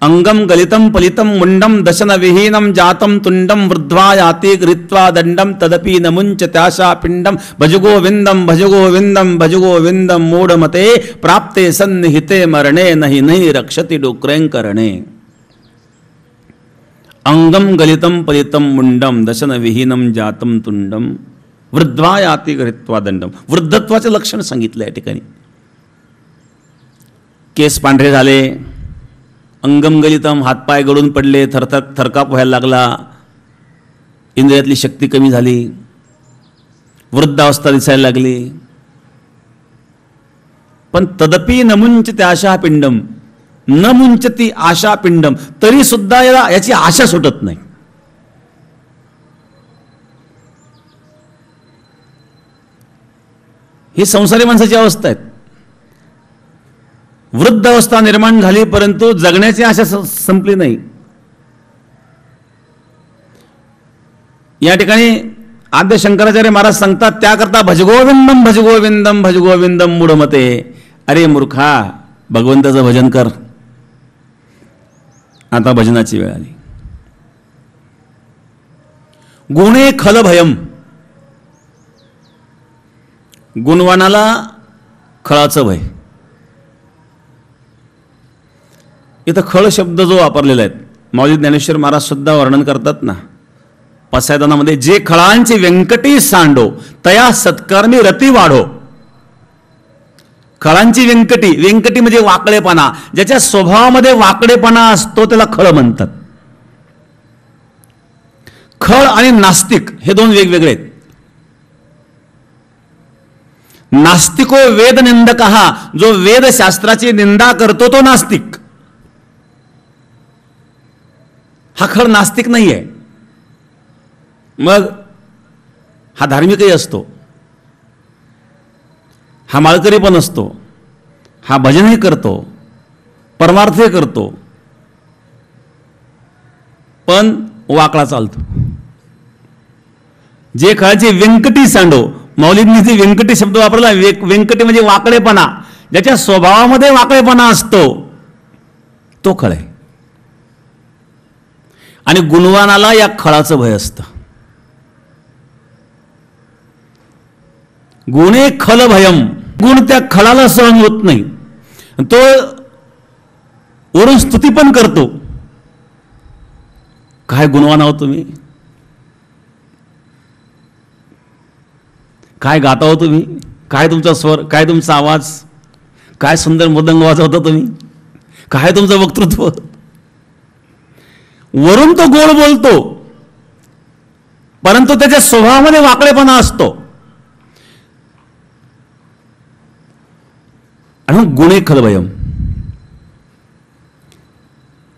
अंगम गलितम पलितम मुंडम दशन विहीनम जातम तुंडम वृद्ध्वा याति गृहीत्वा दंडम तदपि न मुंच त्याशा पिंडम भजगोविंदम भजगोविंदम भजगोविंदम मूढमते प्राप्ते सन्निहिते मरणे नहि नहि रक्षति डुक्रेंकरणे. अंगम गलितम पलितम मुंडम दशन विहीनम जातम तुंडम वृद्ध्वा याति गृहीत्वा दंडम. वृद्धत्वाचे लक्षण सांगितलं या ठिकाणी. केस पांढरे झाले, अंगम गलितम, हातपाय गळून पडले, थरकाप व्हायला लागला, इंद्रियातली शक्ती कमी झाली, वृद्धावस्था दिसायला लागली. पण तदपि न मुंचते आशा पिंडम, न मुंचती आशा पिंडम, तरी सुद्धा याची आशा सुटत नाही. ही संसारी माणसाची अवस्था आहे. वृद्ध अवस्था निर्माण झाली परंतु जगण्याची आशा संपली नाही. या ठिकाणी आद्य शंकराचार्य महाराज सांगतात, त्याकरता भजगोविंदम भजगोविंदम भजगोविंदम मूढमते. अरे मूर्खा, भगवंताचं भजन कर. आता भजनाची वेळ आली. गुणे खल भयम. गुणवानाला खळाचं भय. इथं खळ शब्द जो वापरलेला आहे, माऊली ज्ञानेश्वर महाराज सुद्धा वर्णन करतात ना पसायदानामध्ये, जे खळांचे व्यंकटी सांडो तया सत्कर्मी रती वाढो. खळांची व्यंकटी, व्यंकटी म्हणजे वाकडेपणा, ज्याच्या स्वभावामध्ये वाकडेपणा असतो त्याला खळ म्हणतात. खळ आणि नास्तिक हे दोन वेगवेगळे आहेत. नास्तिको वेद निंदक, जो वेदशास्त्राची निंदा करतो तो नास्तिक. हा खळ नास्तिक नाही आहे. मग हा धार्मिकही असतो, हा माळकरी पण असतो, हा भजनही करतो, परमार्थही करतो, पण वाकळा चालतो. जे खळाची व्यंकटी सांडो, माऊलींनी जे व्यंकटी शब्द वापरला, व्यंकटी म्हणजे वाकडेपणा, ज्याच्या स्वभावामध्ये वाकडेपणा असतो तो खळ आहे. आणि गुणवानाला या खळाचं भय असतं. गुणे खल भयम, गुण त्या खळाला सहन होत नाही. तो वरून स्तुती पण करतो, काय गुणवान आहो तुम्ही, काय गाता हो तुम्ही, काय तुमचा स्वर, काय तुमचा आवाज, काय सुंदर मृदंग वाजवता तुम्ही, काय तुमचं वक्तृत्व. वरून तो गोड बोलतो परंतु त्याच्या स्वभावामध्ये वाकडेपणा असतो. आणि गुणे खलभयम.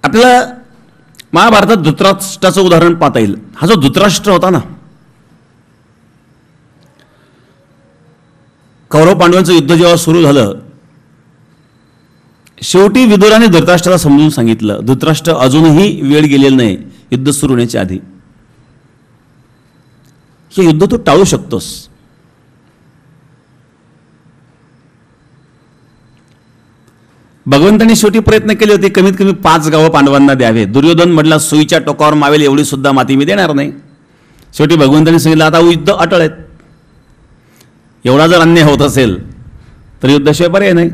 आपल्याला महाभारतात धृतराष्ट्राचं उदाहरण पाहता येईल. हा जो धृतराष्ट्र होता ना, कौरव पांडवांचं युद्ध जेव्हा सुरू झालं, शेवटी विदुराने धृतराष्ट्राला समजून सांगितलं, धृतराष्ट्र अजूनही वेळ गेलेला नाही युद्ध सुरू होण्याच्या आधी, हे युद्ध तू टाळू शकतोस. भगवंतांनी शेवटी प्रयत्न केले होते, कमीत कमी 5 गावं पांडवांना द्यावे. दुर्योधन म्हटला सुईच्या टोकावर मावेल एवढी सुद्धा माती मी देणार नाही. शेवटी भगवंतांनी सांगितलं आता युद्ध अटळ आहेत. एवढा जर अन्याय होत असेल तर युद्धाशिवाय पर्याय नाही.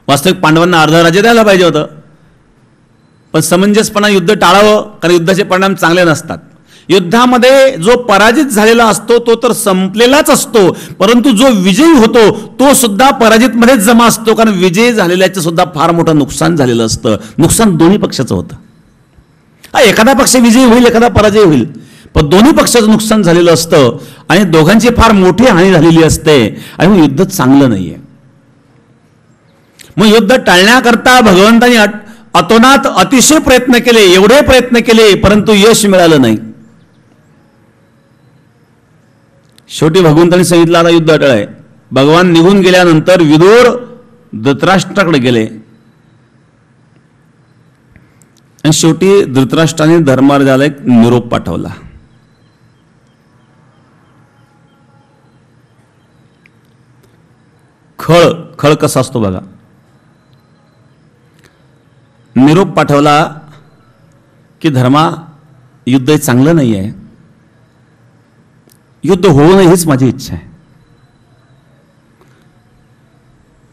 वास्तविक पांडवांना अर्ध राज्य द्यायला पाहिजे होतं, पण समंजसपणा युद्ध टाळावं, कारण युद्धाचे परिणाम चांगले नसतात. युद्धामध्ये जो पराजित झालेला असतो तो तर संपलेलाच असतो, परंतु जो विजयी होतो तो सुद्धा पराजित मध्येच जमा असतो, कारण विजयी झालेल्याचं सुद्धा फार मोठं नुकसान झालेलं असतं. नुकसान दोन्ही पक्षाचं होतं. एखादा पक्ष विजयी होईल, एखादा पराजय होईल, पण दोन्ही पक्षाचं नुकसान झालेलं असतं आणि दोघांची फार मोठी हानी झालेली असते, आणि मग युद्ध चांगलं नाहीये. मग युद्ध टाळण्याकरता भगवंतांनी अतोनात अतिशय प्रयत्न केले, एवढे प्रयत्न केले, परंतु यश मिळालं नाही. शेवटी भगवंतांनी सांगितलं आता युद्ध अटळ आहे. भगवान निघून गेल्यानंतर विदुर धृतराष्ट्राकडे गेले आणि शेवटी धृतराष्ट्राने धर्मराजाला एक निरोप पाठवला. खळ कसा असतो बघा. निरोप पाठवला की धर्मा, युद्ध हे चांगलं नाही आहे, युद्ध होऊ नये हीच माझी इच्छा आहे.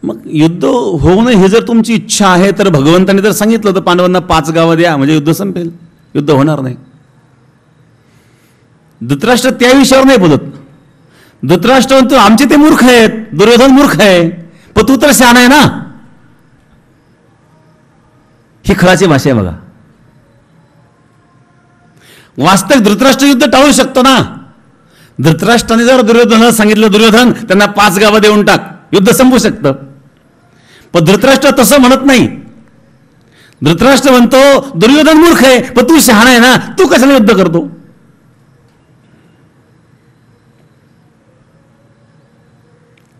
मग युद्ध होऊ नये हे जर तुमची इच्छा आहे तर भगवंतांनी जर सांगितलं तर पांडवांना 5 गावं द्या म्हणजे युद्ध संपेल, युद्ध होणार नाही. धृतराष्ट्र त्या विषयावर नाही बोलत. धृतराष्ट्र म्हणतो आमचे ते मूर्ख आहेत, दुर्योधन मूर्ख आहे, पण तू तर शहाणा आहे ना. ही खळाची भाषा आहे बघा. वास्तविक धृतराष्ट्र युद्ध टाळू शकतो ना. धृतराष्ट्राने जर दुर्योधनाला सांगितलं दुर्योधन त्यांना 5 गावं देऊन टाक, युद्ध संपू शकतं. पण धृतराष्ट्र तसं म्हणत नाही. धृतराष्ट्र म्हणतो दुर्योधन मूर्ख आहे, पण तू शहाणा आहे ना, तू कशाला युद्ध करतो.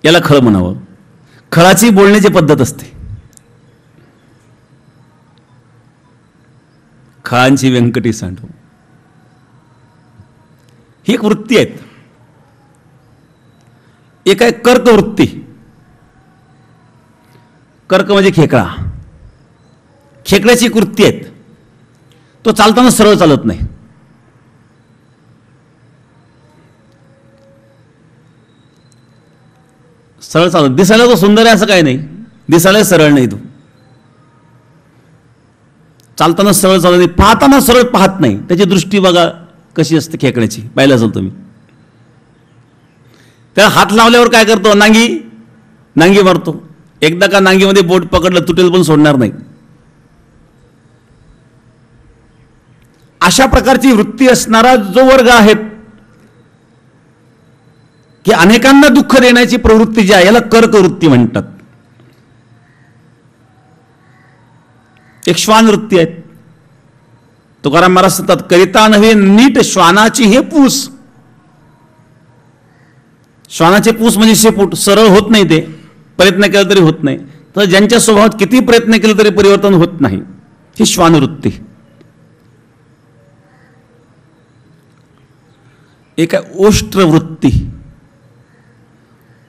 याला खळ म्हणावं. खळाची बोलण्याची पद्धत असते. खळांची व्यंकटी सांडव ही एक वृत्ती आहेत. एक आहे कर्क वृत्ती. कर्क म्हणजे खेकडा. खेकड्याची एक वृत्ती आहेत. तो चालताना सरळ चालत नाही. सरळ चालत, दिसायला तो सुंदर आहे असं काही नाही, दिसायला सरळ नाही, तो चालताना सरळ चालत नाही, पाहताना सरळ पाहत नाही. त्याची दृष्टी बघा कशी असते खेकड्याची, पाहिलं असेल तुम्ही. त्याला हात लावल्यावर काय करतो, नांगी मारतो. एकदा का नांगीमध्ये बोट पकडलं तुटेल पण सोडणार नाही. अशा प्रकारची वृत्ती असणारा जो वर्ग आहे की अनेकांना दुःख देण्याची प्रवृत्ती जी आहे याला कर्क वृत्ती म्हणतात. एक श्वान वृत्ती आहे. तुकाराम महाराज सांगतात करिता नव्हे नीट श्वानाची हे पूस. श्वानाचे पूस म्हणजे शेपूट, सरळ होत नाही, ते प्रयत्न केला तरी होत नाही. तर ज्यांच्या स्वभावात किती प्रयत्न केले तरी परिवर्तन होत नाही, ही श्वानवृत्ती. एक आहे ओष्ट्रवृत्ती.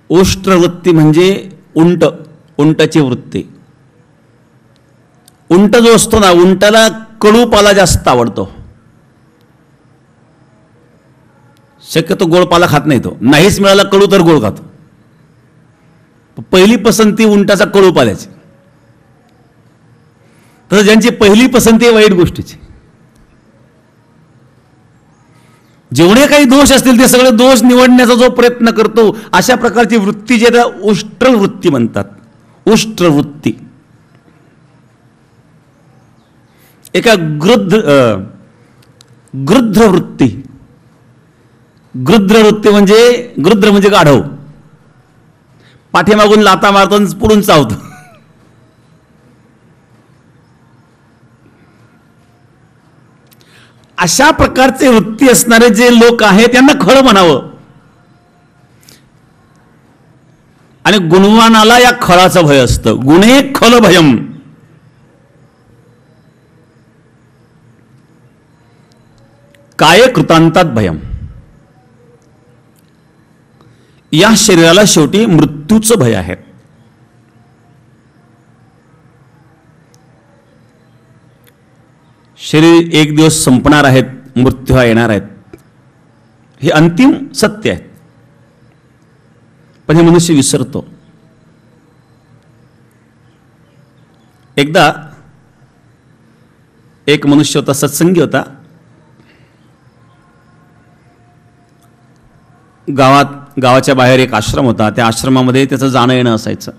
ओष्ट्रवृत्ती म्हणजे उंटाची वृत्ती. उंट जो असतो ना, उंटाला कडूपाला जास्त आवडतो. शक्यतो गोळपाला खात नाही तो. नाहीच मिळाला कडू तर गोळ खातो. पहिली पसंती उंटाचा कडूपाल्याची. तर ज्यांची पहिली पसंती आहे वाईट गोष्टीची, जेवढे काही दोष असतील ते सगळे दोष निवडण्याचा जो प्रयत्न करतो, अशा प्रकारची वृत्ती जी आहे उष्ट्रवृत्ती म्हणतात. उष्ट्रवृत्ती. एका गृध्रवृत्ती. गृध्रवृत्ती म्हणजे गाढव. पाठीमागून लाता मारतो पुढून चावतो. अशा प्रकारचे वृत्ती असणारे जे लोक आहेत त्यांना खळ म्हणावं. आणि गुणवानाला या खळाचं भय असतं. गुणे खल भयम. काय कृतांतात भयम. या शरीराला शेवटी मृत्यूचं भय आहे. शरीर एक दिवस संपणार आहेत, मृत्यू हा येणार आहेत, हे अंतिम सत्य आहे. पण हे मनुष्य विसरतो. एकदा एक मनुष्य होता, सत्संगी होता. गावाच्या बाहेर एक आश्रम होता. त्या आश्रमामध्ये त्याचं जाणं येणं असायचं.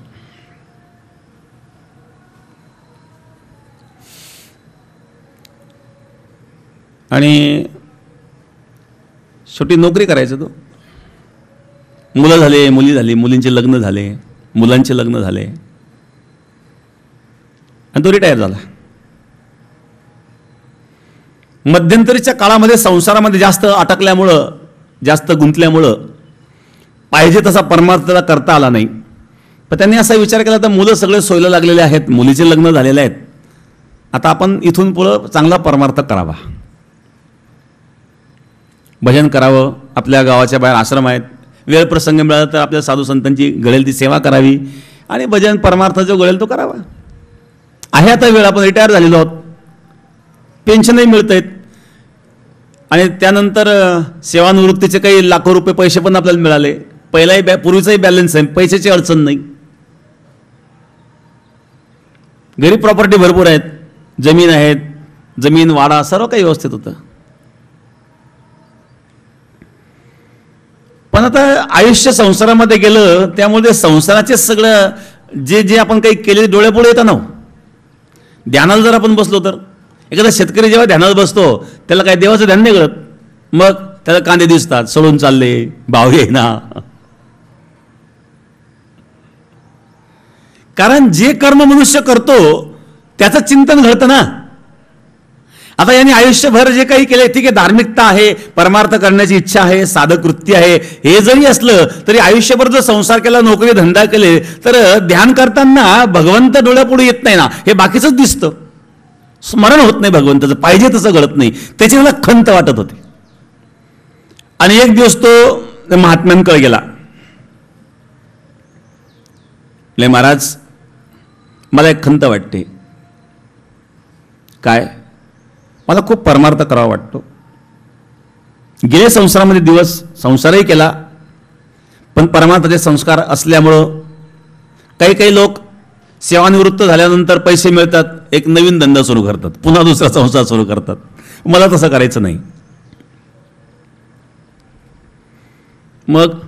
आणि शेवटी नोकरी करायचा तो. मुलं झाले, मुली झाली, मुलींचे लग्न झाले, मुलांचे लग्न झाले आणि तो रिटायर झाला. मध्यंतरीच्या काळामध्ये संसारामध्ये जास्त अटकल्यामुळं, जास्त गुंतल्यामुळं पाहिजे तसा परमार्थ त्याला करता आला नाही. पण त्यांनी असा विचार केला, तर मुलं सगळे सोयला लागलेले आहेत, मुलीचे लग्न झालेले आहेत, आता आपण इथून पुढं चांगला परमार्थ करावा, भजन करावं, आपल्या गावाच्या बाहेर आश्रम आहेत, वेळ प्रसंग मिळाला तर आपल्या साधू संतांची घडेल ती सेवा करावी आणि भजन परमार्थ जो घडेल तो करावा. आहे आता वेळ, आपण रिटायर झालेलो आहोत, पेन्शनही मिळत आहेत आणि त्यानंतर सेवानिवृत्तीचे काही लाखो रुपये पैसे पण आपल्याला मिळाले. पहिलाही पूर्वीचाही बॅलन्स आहे, पैशाची अडचण नाही, घरी प्रॉपर्टी भरपूर आहेत, जमीन आहेत, जमीन वाडा सर्व काही व्यवस्थित होतं. पण आता आयुष्य संसारामध्ये गेलं, त्यामुळे संसाराचे सगळं जे जे आपण काही केले डोळ्यापुढे येतं ना. ध्यानाला जर आपण बसलो तर, एखादा शेतकरी जेव्हा ध्यानाला बसतो त्याला काय देवाचं ध्यान नाही कळत, मग त्याला कांदे दिसतात, सोडून चालले, भाव येईना. कारण जे कर्म मनुष्य करतो त्याचं चिंतन घडतं ना. आता यांनी आयुष्यभर जे काही केले, ठीक आहे, धार्मिकता आहे, परमार्थ करण्याची इच्छा आहे, साधक वृत्ती आहे, हे जरी असलं तरी आयुष्यभर जर संसार केला, नोकरी धंदा केले, तर ध्यान करताना भगवंत डोळ्यापुढे येत नाही ना, हे बाकीचंच दिसतं. स्मरण होत नाही भगवंताचं, पाहिजे तसं घडत नाही, त्याची मला खंत वाटत होती. आणि एक दिवस तो महात्म्यांकडे गेला. ले महाराज, मला एक खंत वाटते. काय? मला खूप परमार्थ करावा वाटतो. गेले संसारामध्ये दिवस संसारही केला, पण परमार्थाचे संस्कार असल्यामुळं काही काही लोक सेवानिवृत्त झाल्यानंतर पैसे मिळतात, एक नवीन धंदा सुरू करतात, पुन्हा दुसरा संसार सुरू करतात. मला तसं करायचं नाही. मग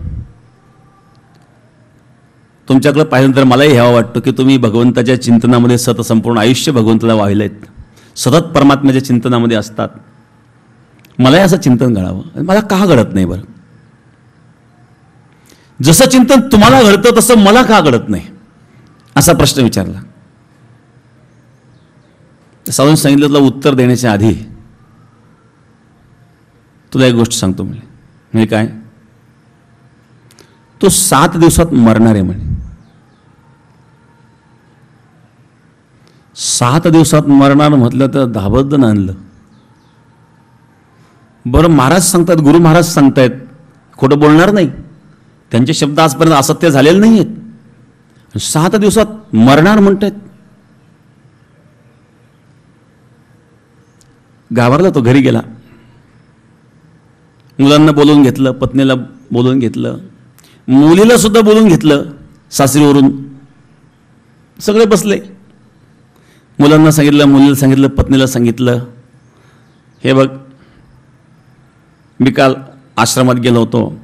तुमच्याकडे पाहिलं तर मलाही हवा वाटतो की तुम्ही भगवंताच्या चिंतनामध्ये संपूर्ण आयुष्य भगवंताला वाहिलेत, सतत परमात्म्याच्या चिंतनामध्ये असतात. मलाही असं चिंतन घडावं. मला का घडत नाही बरं? जसं चिंतन तुम्हाला घडतं तसं मला का घडत नाही, असा प्रश्न विचारला. साधून सांगितलं, तुला उत्तर देण्याच्या आधी तुला एक गोष्ट सांगतो म्हणजे काय, तो 7 दिवसात मरणार आहे म्हणे. 7 दिवसात मरणार म्हटलं तर धाबदन आणलं. बरं, महाराज सांगतात, गुरु महाराज सांगतायत, खोटं बोलणार नाही, त्यांचे शब्द आजपर्यंत असत्य झालेले नाही आहेत. 7 दिवसात मरणार म्हणतायत. घाबरला तो, घरी गेला, मुलांना बोलवून घेतलं, पत्नीला बोलवून घेतलं, मुलीला सुद्धा बोलवून घेतलं सासरीवरून. सगळे बसले. मुलांना सांगितलं, मुलीला सांगितलं, पत्नीला सांगितलं, हे बघ, मी काल आश्रमात गेलो होतो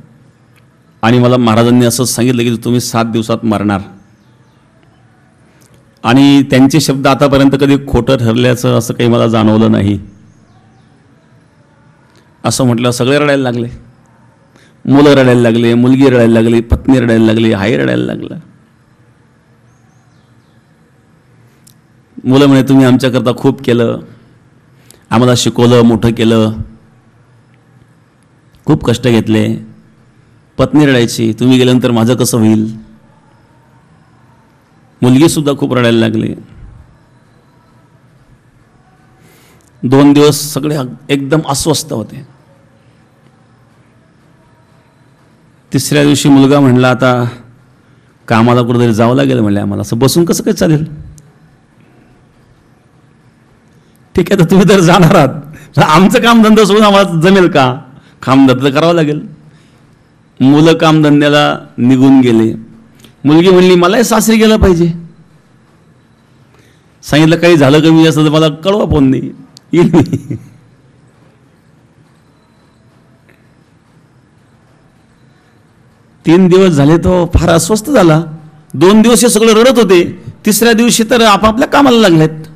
आणि मला महाराजांनी असं सांगितलं की तुम्ही 7 दिवसात मरणार. आणि त्यांचे शब्द आतापर्यंत कधी खोटं ठरल्याचं असं काही मला जाणवलं नाही. असं म्हटलं, सगळे रडायला लागले. मुलं रडायला लागले, मुलगी रडायला लागली, पत्नी रडायला लागली, आई रडायला लागला. मुलं म्हणे, तुम्ही आमच्याकरता खूप केलं, आम्हाला शिकवलं, मोठं केलं, खूप कष्ट घेतले. पत्नी रडायची, तुम्ही गेल्यानंतर माझं कसं होईल. मुलगी सुद्धा खूप रडायला लागली. 2 दिवस सगळे एकदम अस्वस्थ होते. 3ऱ्या दिवशी मुलगा म्हणला, आता कामाला कुठेतरी जावं लागेल म्हणले आम्हाला, असं बसून कसं काय चालेल. ठीक आहे, तर तुम्ही तर जाणार आहात, आमचं कामधंदा सोडून आम्हाला जमेल का? कामधंदा तर करावं लागेल. मुलं कामधंद्याला निघून गेले. मुलगी म्हणली मलाही सासरी गेलं पाहिजे. सांगितलं काही झालं कमी जास्त तर मला कळवा फोन नाही, येईल मी. 3 दिवस झाले तो फार अस्वस्थ झाला. 2 दिवस हे सगळं रडत होते. 3ऱ्या दिवशी तर आपापल्या कामाला लागलेत.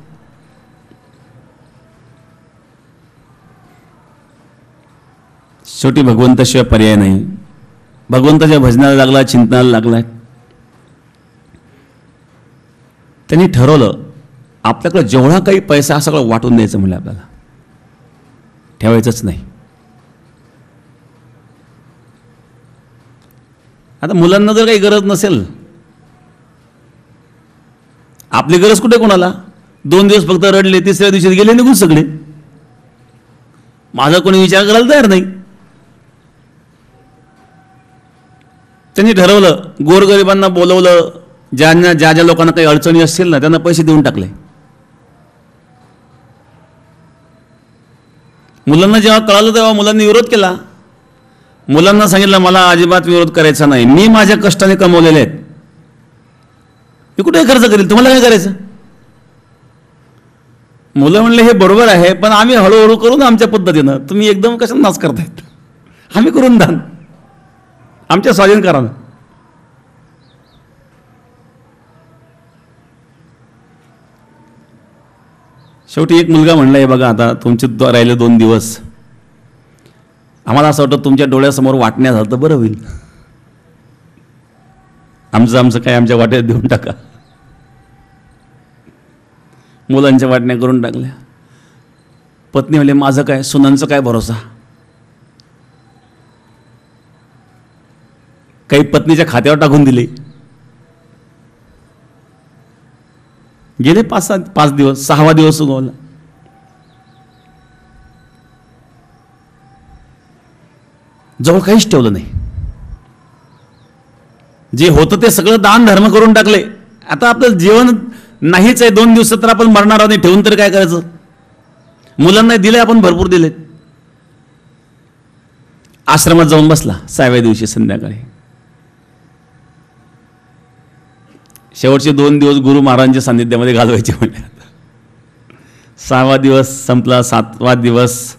शेवटी भगवंताशिवाय पर्याय नाही. भगवंताच्या भजनाला लागला, चिंतनाला लागलाय. त्यांनी ठरवलं आपल्याकडे जेवढा काही पैसा सगळं वाटून द्यायचं म्हणजे आपल्याला ठेवायचंच नाही. आता मुलांना जर काही गरज नसेल, आपली गरज कुठे कोणाला? 2 दिवस फक्त रडले, 3ऱ्या दिवशी गेले निघून सगळे. माझा कोणी विचार करायला तयार नाही. त्यांनी ठरवलं गोरगरिबांना बोलवलं, ज्या ज्या लोकांना काही अडचणी असतील ना त्यांना पैसे देऊन टाकले. मुलांना जेव्हा कळालं तेव्हा मुलांनी विरोध केला. मुलांना सांगितलं मला अजिबात विरोध करायचा नाही, मी माझ्या कष्टाने कमवलेले आहेत, मी कुठे खर्च करेल, तुम्हाला काय करायचं? मुलं म्हणले हे बरोबर आहे, पण आम्ही हळूहळू करू ना आमच्या पद्धतीनं, तुम्ही एकदम कशाला नाच करतायत, आम्ही करून दान आमच्या स्वाधीन करा ना. शेवटी एक मुलगा म्हणला हे बघा आता तुमचे राहिले 2 दिवस, आम्हाला असं वाटतं तुमच्या डोळ्यासमोर वाटण्या झालं तर बरं होईल, आमचं काय आमच्या वाट्यात देऊन टाका. मुलांच्या वाटण्या करून टाकल्या. पत्नी म्हणले माझं काय, सुनांचं काय भरोसा. काही पत्नीच्या खात्यावर टाकून दिले. गेले 5 दिवस, 6वा दिवस उगवला. जवळ काहीच ठेवलं नाही. जे होतं ते सगळं दान धर्म करून टाकले. आता आपलं जीवन नाहीच आहे, 2 दिवसात तर आपण मरणार आहोत, ठेवून तरी काय करायचं. मुलांना दिले आपण, भरपूर दिलेत. आश्रमात जाऊन बसला 6व्या दिवशी संध्याकाळी. शेवटचे 2 दिवस गुरु महाराजांच्या सान्निध्यामध्ये घालवायचे म्हणजे. 6वा दिवस संपला, 7वा दिवस.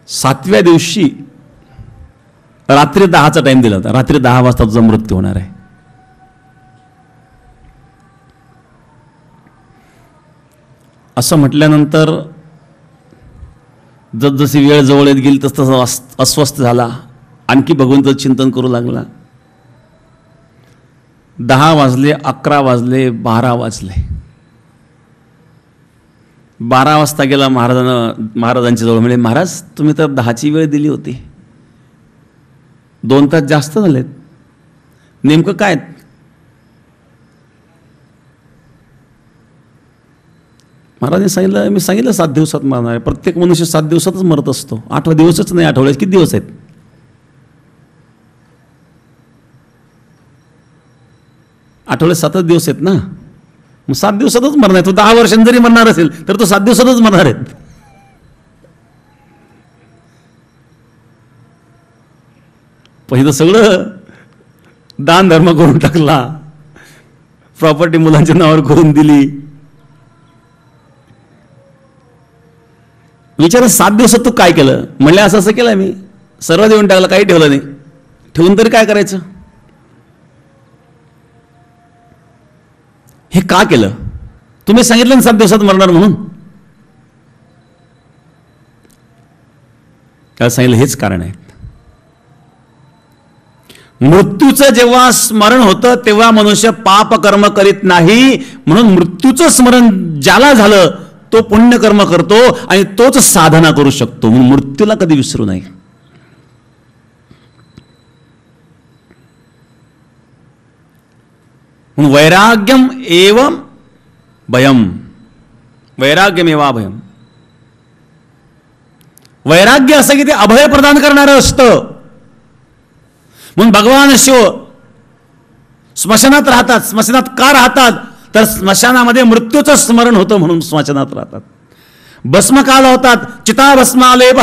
सातव्या दिवशी रात्री 10चा टाइम दिला होता. रात्री 10 वाजता तुझा मृत्यू होणार आहे. असं म्हटल्यानंतर जसजशी वेळ जवळ येत गेली तसं अस्वस्थ झाला. आणखी भगवंताचं चिंतन करू लागला. 10 वाजले, 11 वाजले, 12 वाजले. 12 वाजता गेला महाराजांच्या जवळ. म्हणजे महाराज तुम्ही तर 10ची वेळ दिली होती, 2 तास जास्त झालेत, नेमकं काय? महाराजांनी सांगितलं, मी सांगितलं 7 दिवसात मरणार आहे. प्रत्येक मनुष्य 7 दिवसातच मरत असतो. 8वा दिवसच नाही, आठवड्यात किती दिवस आहेत? आठवड्यात 7च दिवस आहेत ना. मग 7 दिवसातच मरणार आहे. तो 10 वर्षांनी जरी मरणार असेल तर तो 7 दिवसातच मरणार आहेत. पहिलं सगळं दान धर्म करून टाकला, प्रॉपर्टी मुलांच्या नावावर करून दिली. विचार 7 दिवसात तू काय केलं? म्हणले असं असं केलं मी, सर्व देऊन टाकलं, काही ठेवलं नाही. ठेवून तरी काय करायचं? हे का केलं? तुम्ही सांगितलं ना 7 दिवसात मरणार म्हणून. काय सांगितलं? हेच कारण आहे. मृत्यूचं जेव्हा स्मरण होतं तेव्हा मनुष्य पाप कर्म करीत नाही. म्हणून मृत्यूचं स्मरण ज्याला झालं तो पुण्यकर्म करतो आणि तोच साधना करू शकतो. म्हणून मृत्यूला कधी विसरू नये. वैराग्यम एवं भयम, वैराग्यमेवा भयम. वैराग्य असं की ते अभय प्रदान करणारं असतं. म्हणून भगवान शिव स्मशानात राहतात. स्मशानात का राहतात? तर स्मशानामध्ये मृत्यूचं स्मरण होतं म्हणून स्मशानात राहतात. भस्म का लावतात? चिताभस्मालेप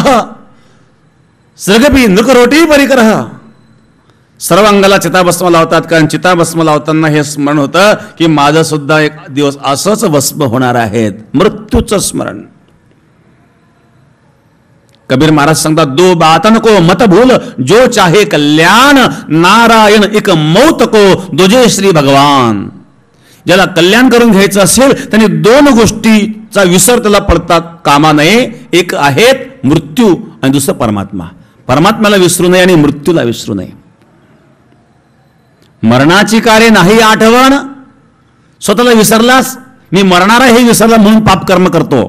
सृगपी नृकरोटी परिकरः. सर्व अंगाला चिताभस्म लावतात, कारण चिताभस्म लावताना हे स्मरण होतं की माझं सुद्धा एक दिवस असंच भस्म होणार आहेत. मृत्यूचं स्मरण. कबीर महाराज सांगतात, दो बातन को मत भूल जो चाहे कल्याण, नारायण एक मौत को दुजे श्री भगवान. ज्याला कल्याण करून घ्यायचं असेल त्यांनी दोन गोष्टीचा विसर त्याला पडता कामा नये. एक आहेत मृत्यू आणि दुसरं परमात्मा. परमात्म्याला विसरू नये आणि मृत्यूला विसरू नये. मरणाची कार्य नाही आठवण. स्वतःला विसरलास, मी मरणारा हे विसरला म्हणून पाप कर्म करतो.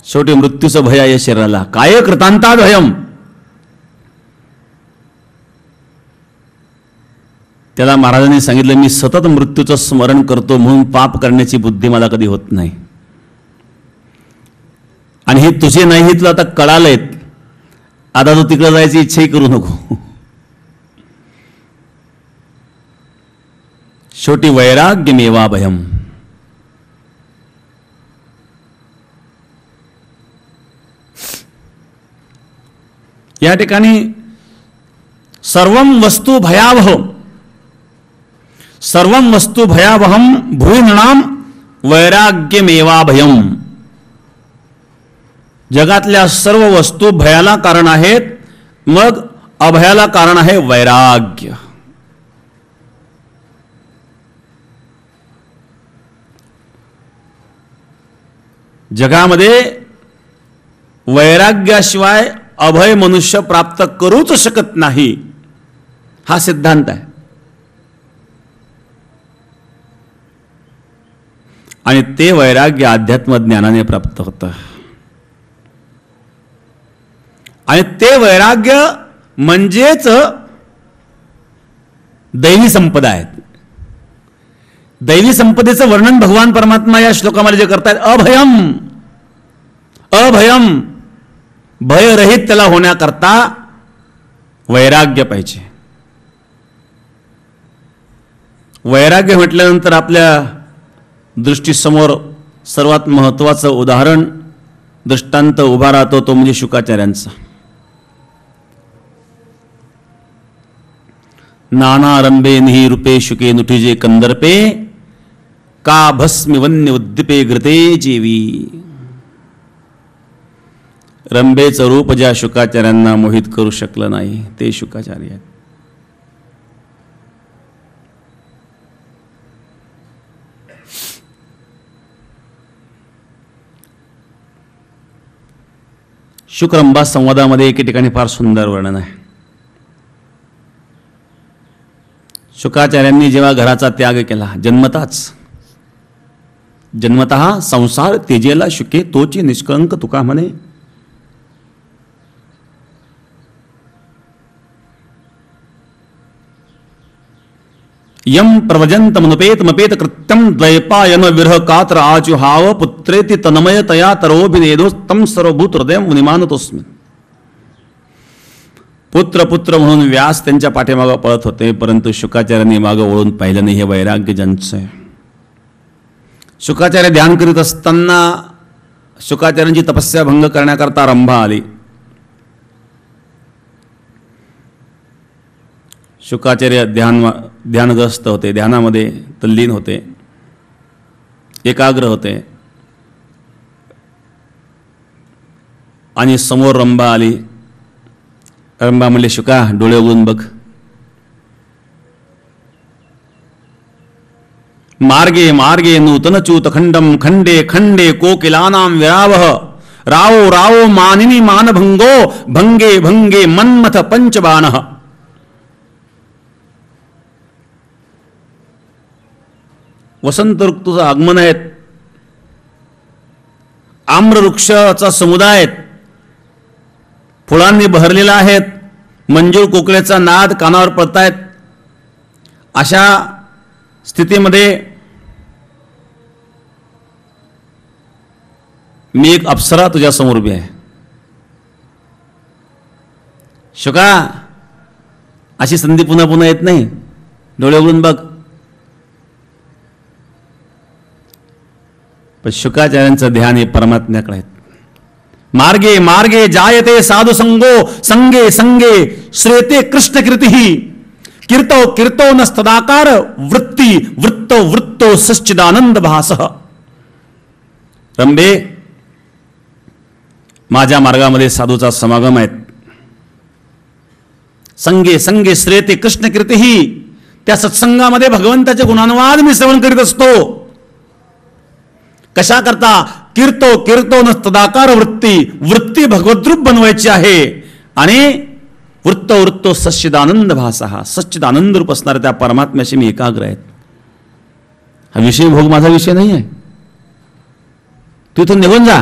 शेवटी मृत्यूचं भय आहे शरीराला. काय कृतांता भयम. त्याला महाराजांनी सांगितलं, मी सतत मृत्यूचं स्मरण करतो म्हणून पाप करण्याची बुद्धी मला कधी होत नाही. आणि हे तुझे नाही, हे तुला आता कळालंय. आता तू तिकडे जायची इच्छाही करू नको. शेवटी वैराग्य मेवा भयम. या ठिकाणी सर्वं वस्तु भयावह, सर्वं वस्तु भयावहम भूनणाम वैराग्यमेवा भयम. जगातल्या सर्व वस्तू भयाला कारण आहेत, मग अभयाला कारण आहे वैराग्य. जगामध्ये वैराग्याशिवाय अभय मनुष्य प्राप्त करूच शकत नाही, हा सिद्धांत आहे. आणि ते वैराग्य अध्यात्म ज्ञानाने प्राप्त होतं. आणि ते वैराग्य म्हणजेच दैवी संपदा आहेत. दैवी संपदेचं वर्णन भगवान परमात्मा या श्लोकामध्ये जे करतायत, अभयम अभयम, भयरहित त्याला होण्याकरता वैराग्य पाहिजे. वैराग्य म्हटल्यानंतर आपल्या दृष्टीसमोर सर्वात महत्त्वाचं उदाहरण, दृष्टांत उभा राहतो, तो म्हणजे शुकाचार्यांचा. नाना रंबे निही रूपे शुके नुठिजे कंदर्पे, का भस्मी वन्य उद्दीपे घृते जीवी. रंबेचं रूप ज्या शुकाचार्यांना मोहित करू शकलं नाही ते शुकाचार्य आहेत. शुक्रंबा संवादामध्ये एके ठिकाणी फार सुंदर वर्णन आहे. शुकाचार्यांनी जेव्हा घराचा त्याग केला, जन्मतः संसार तेजेला शुके तोची निष्कळंक तुका म्हणे. यम प्रवजंत मनुपेत मपेत कृत्यम द्वैपायन विरह कात्र आजुहाव पुत्रेति तन्मय तया तरोभिनेदो तम सर्वभूत हृदय मुनिमानतोस्मि. पुत्र पुत्र म्हणून व्यास त्यांच्या पाठीमागं पळत होते, परंतु शुकाचार्यांनी मागं वळून पाहिलं नाही. हे वैराग्य ज्यांचं आहे. शुकाचार्य ध्यान करीत असताना शुकाचार्यांची तपस्या भंग करण्याकरता रंभा आली. शुकाचार्य ध्यानग्रस्त होते, ध्यानामध्ये तल्लीन होते, एकाग्र होते. आणि समोर रंभा आली. रंभा म्हणले, शुका डोळे उघडून बघ. मार्गे मार्गे नूतन च्यूत खंडम खंडे खंडे कोकिलानाम विरावह. रावो रावो मानिनी मानभंगो भंगे भंगे मन्मथ पंचबाणः. वसंत ऋतूचं आगमन आहे. आम्रवृक्षाचा समुदाय आहे, फुलांनी बहरलेला आहेत. मंजूळ कोकिळेचा नाद कानावर पडतायत. अशा स्थितीमध्ये मी एक अप्सरा तुझ्या समोर उभी आहे. शुका, अशी संधी पुन्हा पुन्हा येत नाही. डोळे उघडून बघ. पण शुकाचार्यांचं ध्यान हे परमात्म्याकडे आहे. मार्गे मार्गे जायते साधु संगो संगे संगे श्रेते कृष्ण कीर्ती कीर्तो कीर्तो नस्तदाकार वृत्ती वृत्तो वृत्तो सच्चिदानंद भासः. रंबे, माझ्या मार्गामध्ये साधूचा समागम आहेत. संगे संगे श्रेते कृष्ण कीर्ती, त्या सत्संगामध्ये भगवंताचे गुणानुवाद मी श्रवण करीत असतो. कशा करता? कीर्तो कीर्तो नस्तदाकार वृत्ती, वृत्ती भगवद्रूप बनवायची आहे. आणि वृत्तो वृत्तो सच्चिदानंद भासः, सच्चिदानंद रूप असणाऱ्या त्या परमात्म्याशी मी एकाग्र आहेत. हा विषय भोग माझा विषय नाही आहे. तू इथून निघून जा.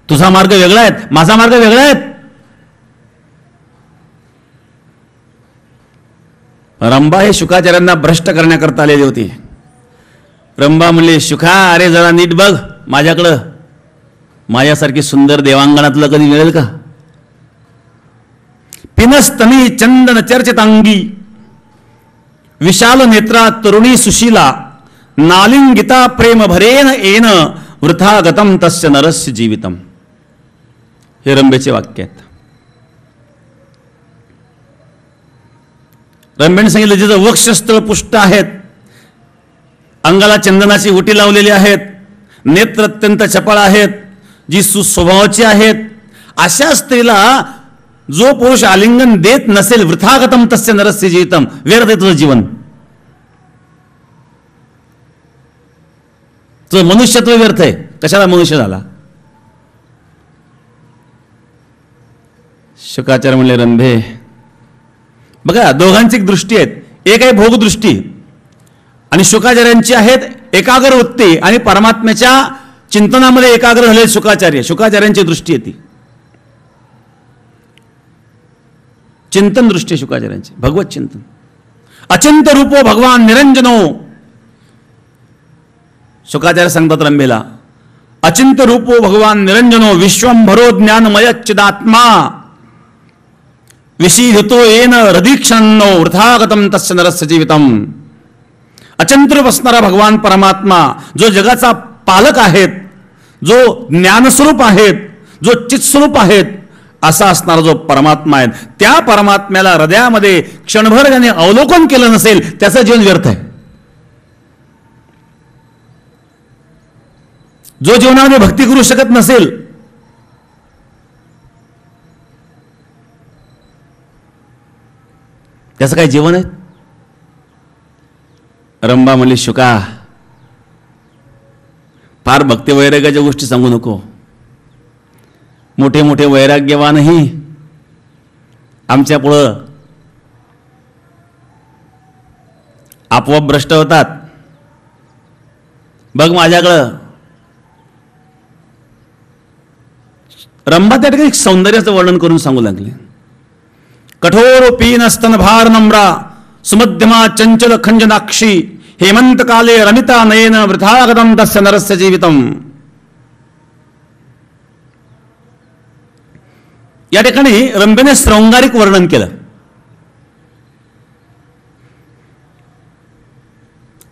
तुझा मार्ग वेगळा आहे, माझा मार्ग वेगळा आहे. रंभा हे शुकाचार्यांना भ्रष्ट करण्याकरता आलेली होती. रंभा म्हणले, शुका, अरे जरा नीट बघ माझ्याकडं. माझ्यासारखी सुंदर देवांगणातलं कधी मिळेल का? पिनस्तनी चंदन चर्चितांगी विशाल नेत्रा तरुणी सुशीला नालिंगिता प्रेम भरेन येन वृथा गतम तस्य नरस्य जीवितम. हे रंभेचे वाक्य आहेत. रंभेने सांगितलं, जिचं वक्षस्थळ पुष्ट आहेत, अंगाला चंदनाची उटी लावलेली आहेत, नेत्र अत्यंत चपळ आहेत, जी सुस्वभावाची आहेत, अशा स्त्रीला जो पुरुष आलिंगन देत नसेल, वृथागतम तस्य नरस्य जीवितम, व्यर्थ आहे तुझं जीवन. तुझं मनुष्यत्व व्यर्थ आहे. कशाला मनुष्य झाला? शुकाचार्य म्हणले, रंभे बघा, दोघांची दृष्टी आहेत. एक आहे भोगदृष्टी आणि शुकाचार्यांची आहेत एकाग्र वृत्ती आणि परमात्म्याच्या चिंतनामध्ये एकाग्र झालेले शुकाचार्य. शुकाचार्यांची दृष्टी आहे ती चिंतन दृष्टी शुकाचार्यांची, भगवत चिंतन. अचिंत रूपो भगवान निरंजनो. शुकाचार्य सांगतात रंभेला, अचिंत रूपो भगवान निरंजनो विश्वंभरो ज्ञानमय चिदात्मा विशीधितो येन हृदीक्षणो वृथागतम तस्य नरस्य जीवितम. अचिंत रूप असणारा भगवान परमात्मा, जो जगाचा पालक आहेत, जो ज्ञानस्वरूप आहेत, जो चित्स्वरूप आहेत, असा असणारा जो परमात्मा आहे, त्या परमात्म्याला हृदयामध्ये क्षणभर ज्याने अवलोकन केलं नसेल, त्याचं जीवन व्यर्थ आहे. जो जीवनामध्ये भक्ती करू शकत नसेल, त्याचं काय जीवन आहे? रंभा म्हणली, शुका, फार भक्ती वैराग्याच्या गोष्टी सांगू नको. मोठे मोठे वैराग्यवानही आमच्या पुढं आपोआप भ्रष्ट होतात. बघ माझ्याकडं. रंभा त्या ठिकाणी सौंदर्याचं वर्णन करून सांगू लागले. कठोर पीन स्तन भार नम्रा सुमध्यमा चंचल खंजनाक्षी हेमंत काले रमिता नयन वृथागतम तस्य नरस्य जीवितम. या ठिकाणी रंभेने श्रृंगारिक वर्णन केलं.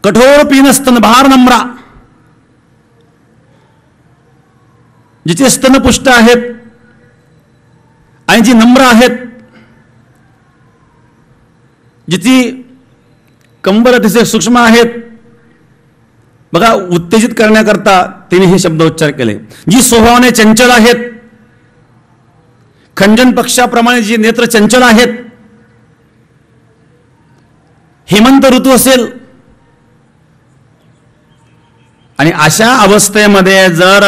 कठोर पीन स्तन भार नम्रा, जिचे स्तन पुष्ट आहेत आणि जी नम्र आहेत, जिची कंबर अतिशय सूक्ष्म आहेत. बघा, उत्तेजित करण्याकरता तिने हे शब्द उच्चार केले. जी स्वभावाने चंचल आहेत, खंजन पक्षाप्रमाणे जी नेत्र चंचल आहेत, हेमंत ऋतू असेल आणि अशा अवस्थेमध्ये जर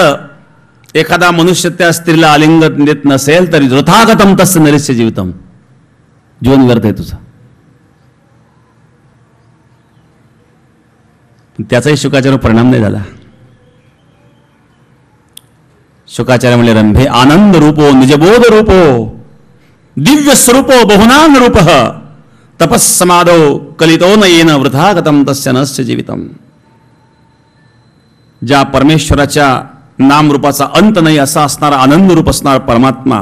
एखादा मनुष्य त्या स्त्रीला आलिंगन देत नसेल तरी वृथागतम तस्य नरस्य जीवितम, जीवन व्यर्थ आहे तुझं. त्याचाही शुकाचार्य परिणाम नाही झाला. शुकाचार्य म्हणले, रंभे आनंद रूपो निजबोध रूपो दिव्य स्वरूपो बहुनान रूप तपस्समाधो कलितो नयेन वृथागतम तस्य नस्य जीवितम. ज्या परमेश्वराच्या नामरूपाचा अंत नाही असा असणारा आनंद रूप असणारा परमात्मा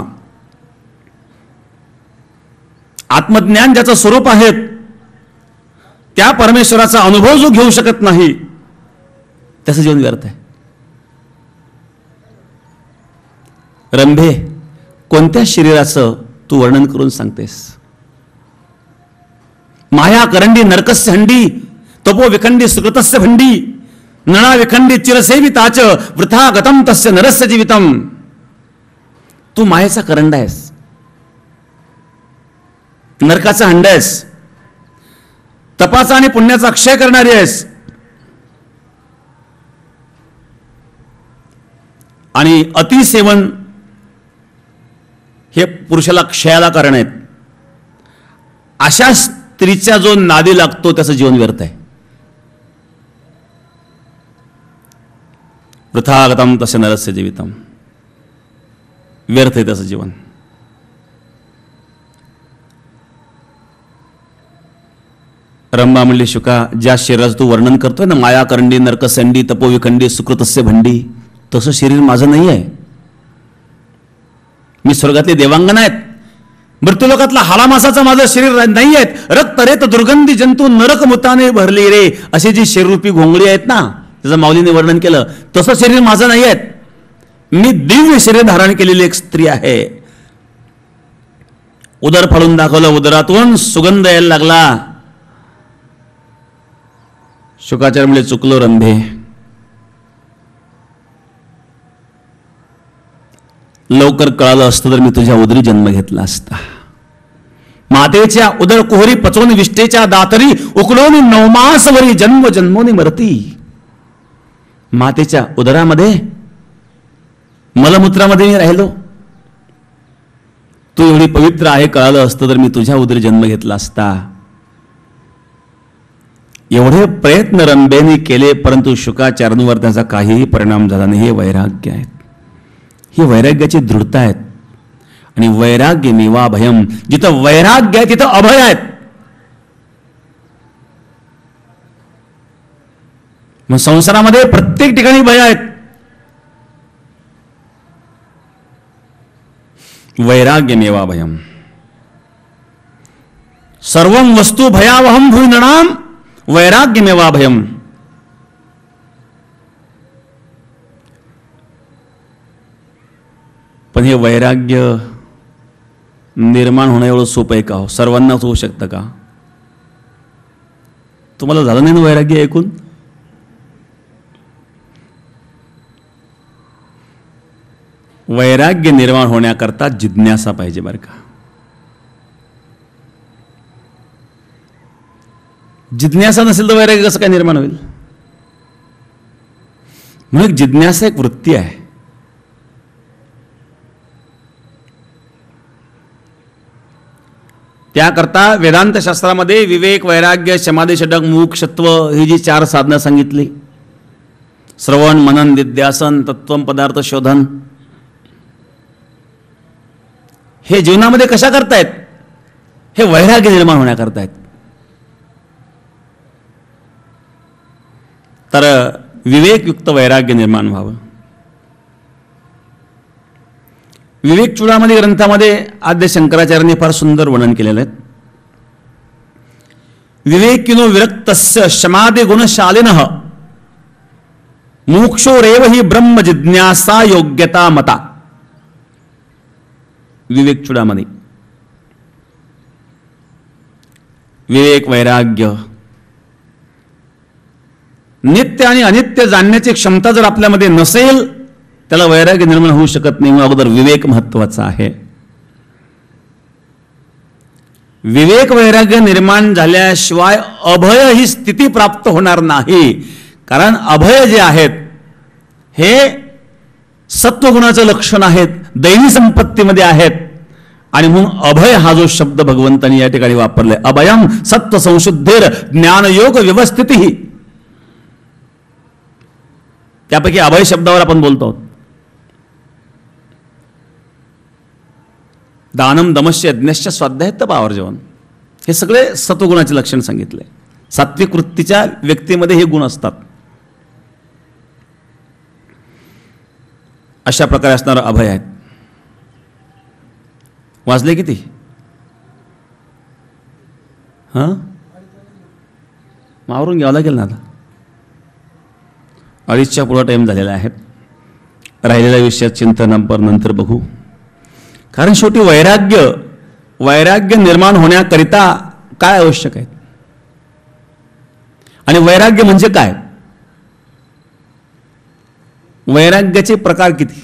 आत्मज्ञान ज्याचं स्वरूप आहे त्या परमेश्वराचा अनुभव जो घेऊ शकत नाही त्याचं जीवन व्यर्थ आहे. रंभे, कोणत्या शरीराचं तू वर्णन करून सांगतेस? माया करंडी नरकस्य हंडी, तपो विखंडी सुकृतस्य भंडी, नणा विखंडी चिरसेविताच वृथा गतम तस्य नरस्य जीवितम. तू मायेचा करंड आहेस, नरकाचा हंड आहेस, तपाचा आणि पुण्याचा क्षय करणारी आहेस, आणि अतिसेवन हे पुरुषाला क्षयाला कारण आहेत. अशा स्त्रीचा जो नादी लागतो त्याचं जीवन व्यर्थ आहे. वृथागतम तस्य नरस्य जीवितम, व्यर्थ आहे त्याचं जीवन. रंभा म्हणली, शुका, ज्या शरीराचं तू वर्णन करतोय ना, माया करंडी नरकसंडी तपोविखंडी सुकृतस्य भंडी, तसं शरीर माझं नाही आहे. मी स्वर्गातले देवांगना आहेत, मृत्यूलोकातला हालामासाचं माझं शरीर नाही आहेत. रक्त रेत दुर्गंधी जंतू नरक मुताने भरले रे, अशी जी शरीररूपी घोंगडी आहेत ना, त्याचं माऊलीने वर्णन केलं, तसं शरीर माझं नाही आहेत. मी दिव्य शरीर धारण केलेली एक स्त्री आहे. उदर फाडून दाखवलं, उदरातून सुगंध यायला लागला. शुकाचार्य म्हणजे चुकलो रंभे, लवकर कळालं असतं तर मी तुझ्या उदरी जन्म घेतला असता. मातेच्या उदर कोहरी पचवून विष्ठेच्या दातरी उकळून नवमासवरी जन्म जन्मोनी मरती. मातेच्या उदरामध्ये मलमूत्रामध्ये मी राहिलो. तू एवढी पवित्र आहे कळालं असतं तर मी तुझ्या उदरी जन्म घेतला असता. एवढे प्रयत्न रंभेने केले, परंतु शुकाचार्यांवर त्याचा काहीही परिणाम झाला नाही. हे वैराग्य आहेत, ही वैराग्याची दृढता आहेत. आणि वैराग्य निवा भयम, जिथं वैराग्य आहे तिथं अभय आहेत. मग संसारामध्ये प्रत्येक ठिकाणी भय आहेत. वैराग्य निवा भयम, सर्वं वस्तु भयावहम भूय नृणाम वैराग्य मेवा भयम. पण हे वैराग्य निर्माण होणं एवढं सोपं आहे का हो? सर्वांनाच होऊ शकतं का? तुम्हाला झालं नाही ना वैराग्य ऐकून? वैराग्य निर्माण होण्याकरता जिज्ञासा पाहिजे बरं का. जिज्ञासा नसेल तर वैराग्य कसं काय निर्माण होईल? म्हणून जिज्ञासा एक वृत्ती आहे. त्याकरता वेदांत शास्त्रामध्ये विवेक, वैराग्य, समाधी, षडक, मोक्षत्व ही जी 4 साधनं सांगितली, श्रवण, मनन, निध्यासन, तत्त्वम पदार्थ शोधन, हे जीवनामध्ये कशा करतायत? हे वैराग्य निर्माण होण्याकरतायत. तर विवेकयुक्त वैराग्य निर्माण व्हावं. विवेक चूडामणी ग्रंथामध्ये आद्य शंकराचार्यांनी फार सुंदर वर्णन केलेलं आहे. विवेकिनो विरक्तस्य शमादि गुणशालिनः मोक्षोरेव हि ब्रह्म जिज्ञासा योग्यता मता. विवेक चूडामणी विवेक, वैराग्य, नित्य आणि अनित्य जाणण्याची क्षमता जर आपल्यामध्ये नसेल त्याला वैराग्य निर्माण होऊ शकत नाही. अगोदर विवेक महत्वाचा आहे. विवेक वैराग्य निर्माण झाल्याशिवाय अभय ही स्थिती प्राप्त होणार नाही. कारण अभय जे आहेत हे सत्वगुणाचं लक्षण आहेत, दैवी संपत्तीमध्ये आहेत. आणि म्हणून अभय हा जो शब्द भगवंतांनी या ठिकाणी वापरलाय, अभयम सत्व संशुद्धेर ज्ञानयोग व्यवस्थिती, त्यापैकी अभय शब्दावर आपण बोलतो आहोत. दानम दमश्य यज्ञश्च स्वाध्याय पावर्जवन, हे सगळे सत्वगुणाचे लक्षण सांगितले. सात्विक वृत्तीच्या व्यक्तीमध्ये हे गुण असतात. अशा प्रकारे असणारं अभय आहेत. वाजले किती? हां, मावरून घ्यावं लागेल ना आता. 2:30च्या पुढं टाईम झालेला आहे. राहिलेल्या विषयात चिंतन आपण नंतर बघू. कारण शेवटी वैराग्य निर्माण होण्याकरिता काय आवश्यक आहे आणि वैराग्य म्हणजे काय, वैराग्याचे प्रकार किती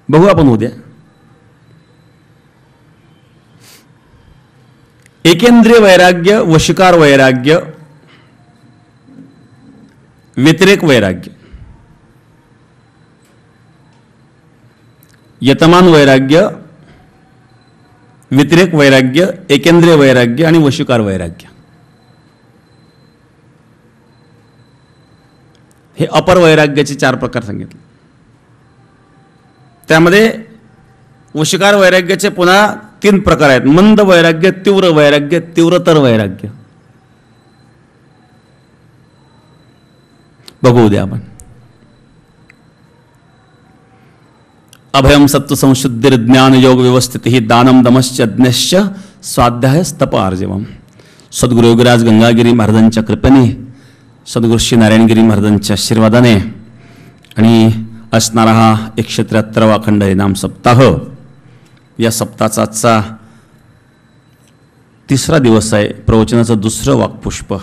बघू आपण उद्या. एकेंद्रिय वैराग्य, वशीकार वैराग्य, व्यतिरेक वैराग्य, यतमान वैराग्य, व्यतिरेक वैराग्य, एकेंद्रिय वैराग्य आणि वशीकार वैराग्य हे अपर वैराग्याचे 4 प्रकार सांगितले. त्यामध्ये वशीकार वैराग्याचे पुन्हा 3 प्रकार आहेत. मंद वैराग्य, तीव्र वैराग्य, तीव्रतर वैराग्य. बघू उद्या आपण. अभयम सत्व संशुद्धिर ज्ञान योग व्यवस्थित ही दानम दमश्च यज्ञश्च स्वाध्याय स्तप आर्जवम. सद्गुरू योगीराज गंगागिरी महाराजांच्या कृपेने, सद्गुरू श्री नारायणगिरी महाराजांच्या आशीर्वादाने आणि असणारा हा 173वा अखंड हरिनाम सप्ताह, या सप्ताहाचा आजचा 3रा दिवस आहे. प्रवचनाचं 2रं वाक्पुष्प.